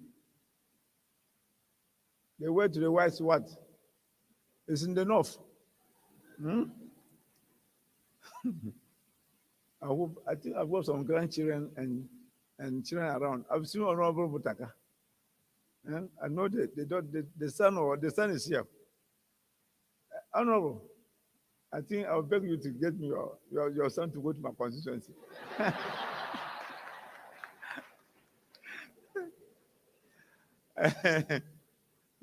The way to the west, what? It's in the north. I think I've got some grandchildren and children around. I've seen Honorable Butaka. I know the son is here. Honorable, I think I'll beg you to get me your son to go to my constituency.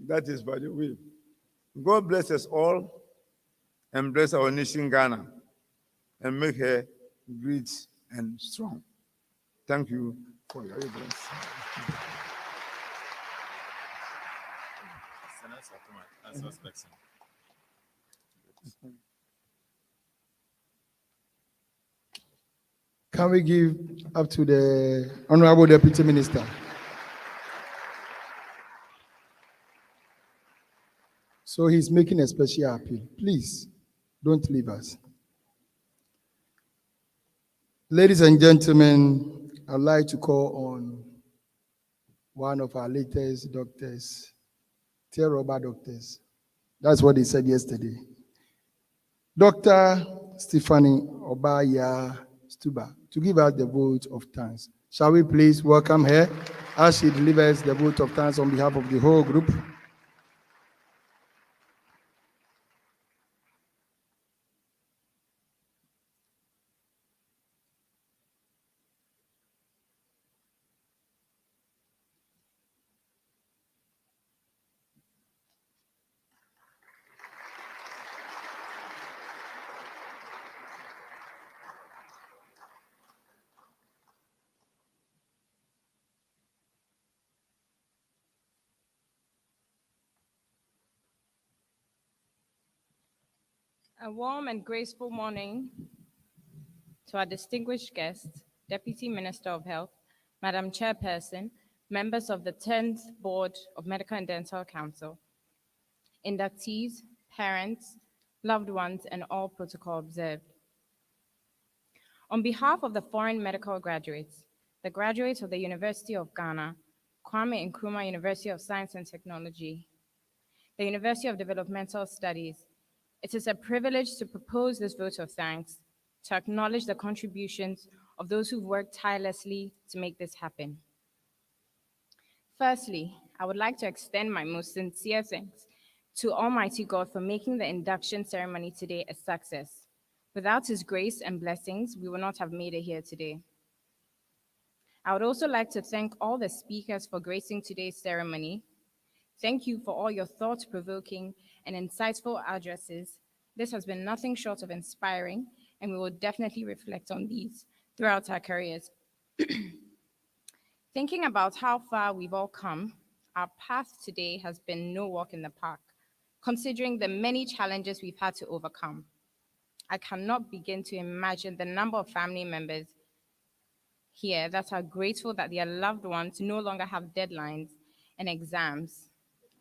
That is by the way. God bless us all and bless our nation Ghana and make her great and strong. Thank you for your evidence. Can we give up to the Honorable Deputy Minister? So he's making a special appeal. Please, don't leave us. Ladies and gentlemen, I'd like to call on one of our latest doctors, Tier Rubber doctors. That's what he said yesterday. Dr. Stephanie Obaya Stuba, to give us the vote of thanks. Shall we please welcome her as she delivers the vote of thanks on behalf of the whole group? A warm and graceful morning to our distinguished guests, Deputy Minister of Health, Madam Chairperson, members of the 10th Board of Medical and Dental Council, inductees, parents, loved ones, and all protocol observed. On behalf of the foreign medical graduates, the graduates of the University of Ghana, Kwame Nkrumah University of Science and Technology, the University of Developmental Studies, it is a privilege to propose this vote of thanks to acknowledge the contributions of those who've worked tirelessly to make this happen. Firstly, I would like to extend my most sincere thanks to Almighty God for making the induction ceremony today a success. Without His grace and blessings, we would not have made it here today. I would also like to thank all the speakers for gracing today's ceremony. Thank you for all your thought-provoking and insightful addresses. This has been nothing short of inspiring, and we will definitely reflect on these throughout our careers. Thinking about how far we've all come, our path today has been no walk in the park, considering the many challenges we've had to overcome. I cannot begin to imagine the number of family members here that are grateful that their loved ones no longer have deadlines and exams,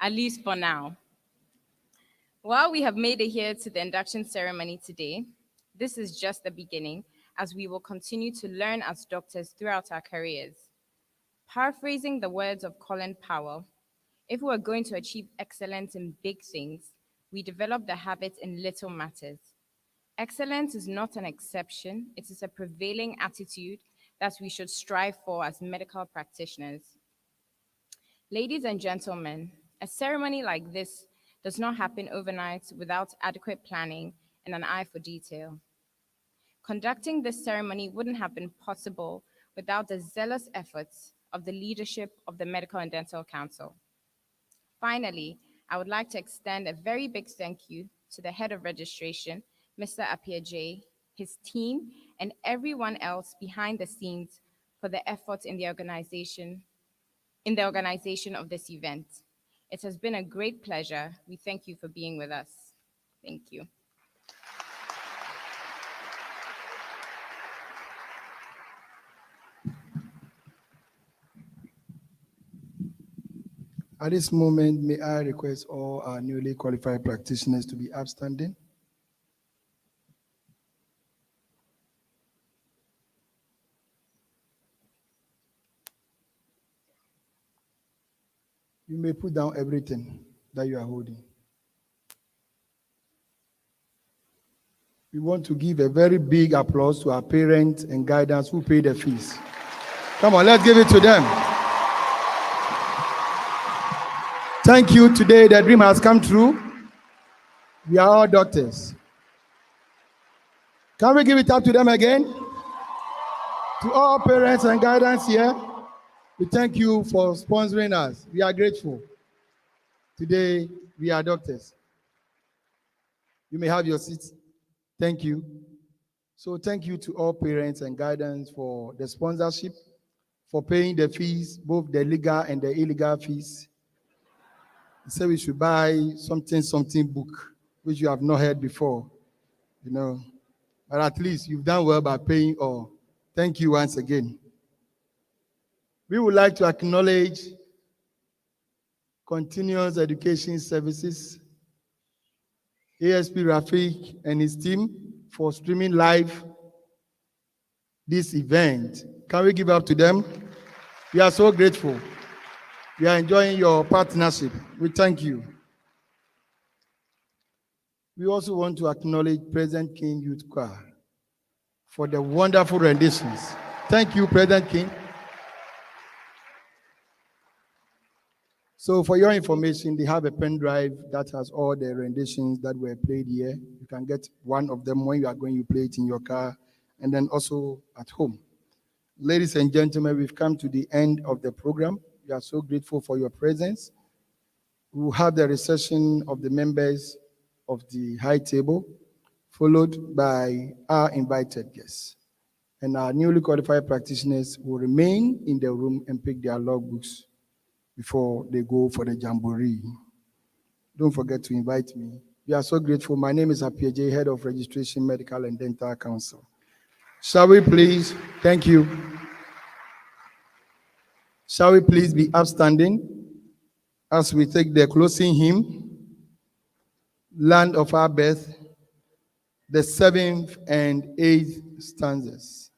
at least for now. While we have made it here to the induction ceremony today, this is just the beginning, as we will continue to learn as doctors throughout our careers. Paraphrasing the words of Colin Powell, if we are going to achieve excellence in big things, we develop the habits in little matters. Excellence is not an exception, it is a prevailing attitude that we should strive for as medical practitioners. Ladies and gentlemen, a ceremony like this does not happen overnight without adequate planning and an eye for detail. Conducting this ceremony wouldn't have been possible without the zealous efforts of the leadership of the Medical and Dental Council. Finally, I would like to extend a very big thank you to the head of registration, Mr. Appiah, his team, and everyone else behind the scenes for the efforts in the organization of this event. It has been a great pleasure. We thank you for being with us. Thank you. At this moment, may I request all our newly qualified practitioners to be upstanding. You may put down everything that you are holding. We want to give a very big applause to our parents and guidance who pay the fees. Come on, let's give it to them. Thank you. Today, the dream has come true. We are all doctors. Can we give it up to them again? To all parents and guidance here, we thank you for sponsoring us. We are grateful. Today, we are doctors. You may have your seats. Thank you. So thank you to all parents and guidance for the sponsorship, for paying the fees, both the legal and the illegal fees. Say we should buy something book, which you have not heard before, But at least you've done well by paying all. Thank you once again. We would like to acknowledge Continuous Education Services, ASP Rafiq and his team for streaming live this event. Can we give up to them? We are so grateful. We are enjoying your partnership. We thank you. We also want to acknowledge President King Youth Choir for the wonderful renditions. Thank you, President King. So for your information, they have a pen drive that has all the renditions that were played here. You can get one of them when you are going, you play it in your car, and then also at home. Ladies and gentlemen, we've come to the end of the program. We are so grateful for your presence. We will have the reception of the members of the high table, followed by our invited guests. And our newly qualified practitioners will remain in the room and pick their logbooks before they go for the jamboree. Don't forget to invite me. We are so grateful. My name is Appiah, Head of Registration, Medical and Dental Council. Shall we please? Thank you. Shall we please be upstanding as we take the closing hymn, Land of Our Birth, the 7th and 8th stanzas.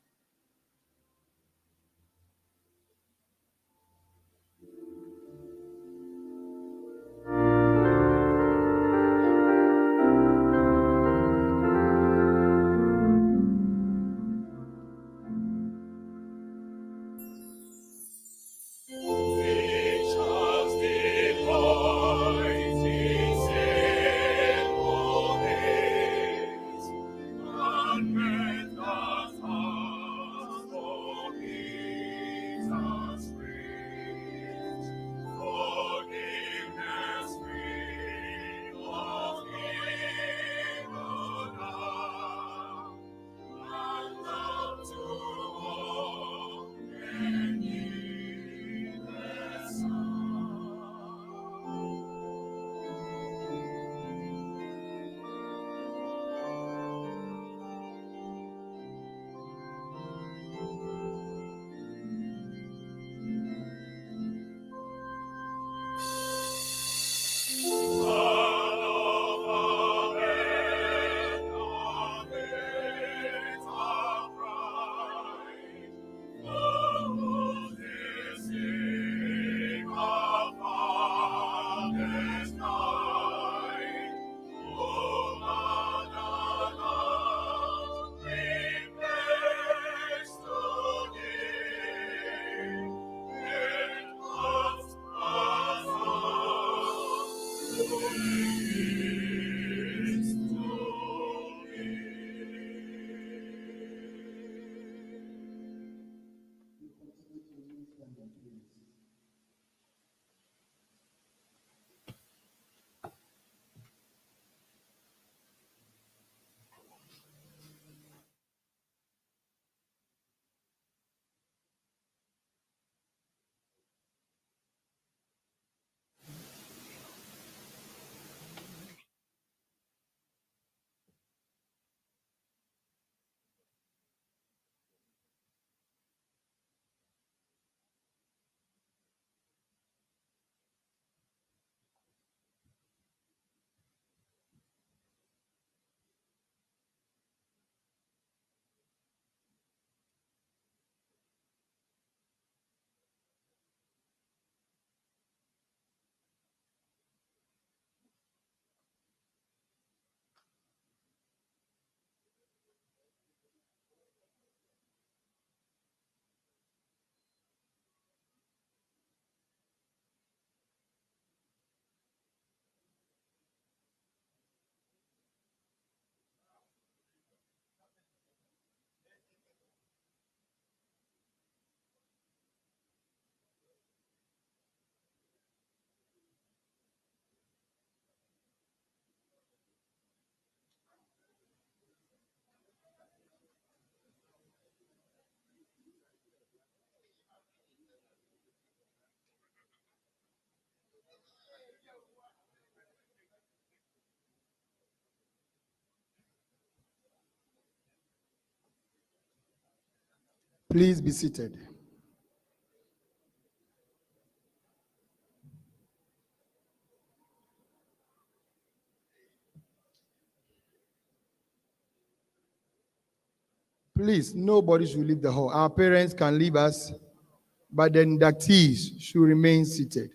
Please be seated. Please, nobody should leave the hall. Our parents can leave us, but the inductees should remain seated.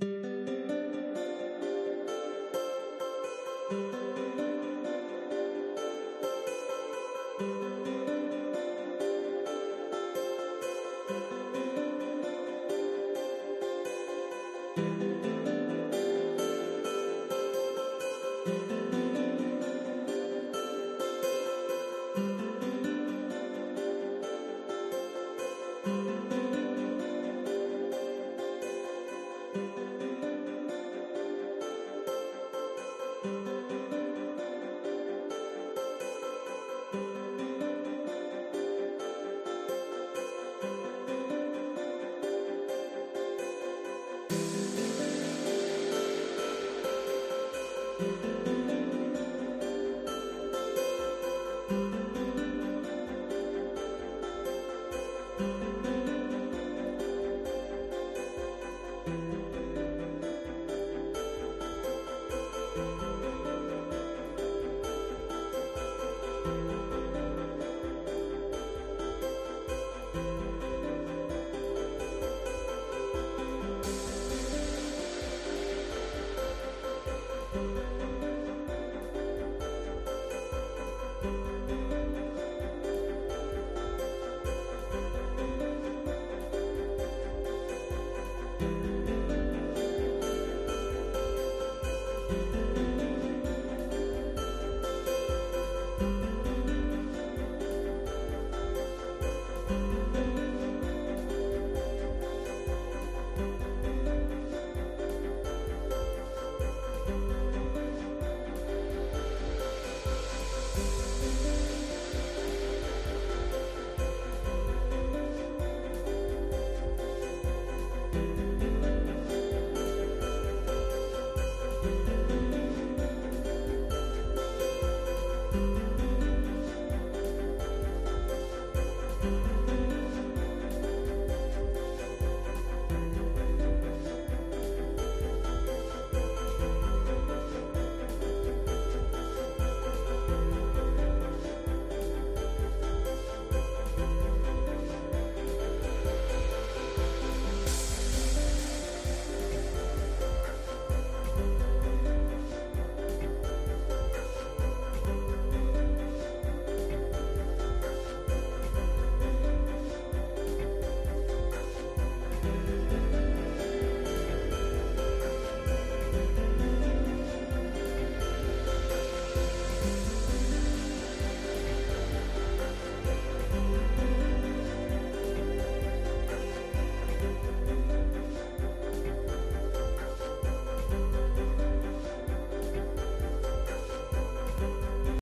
you.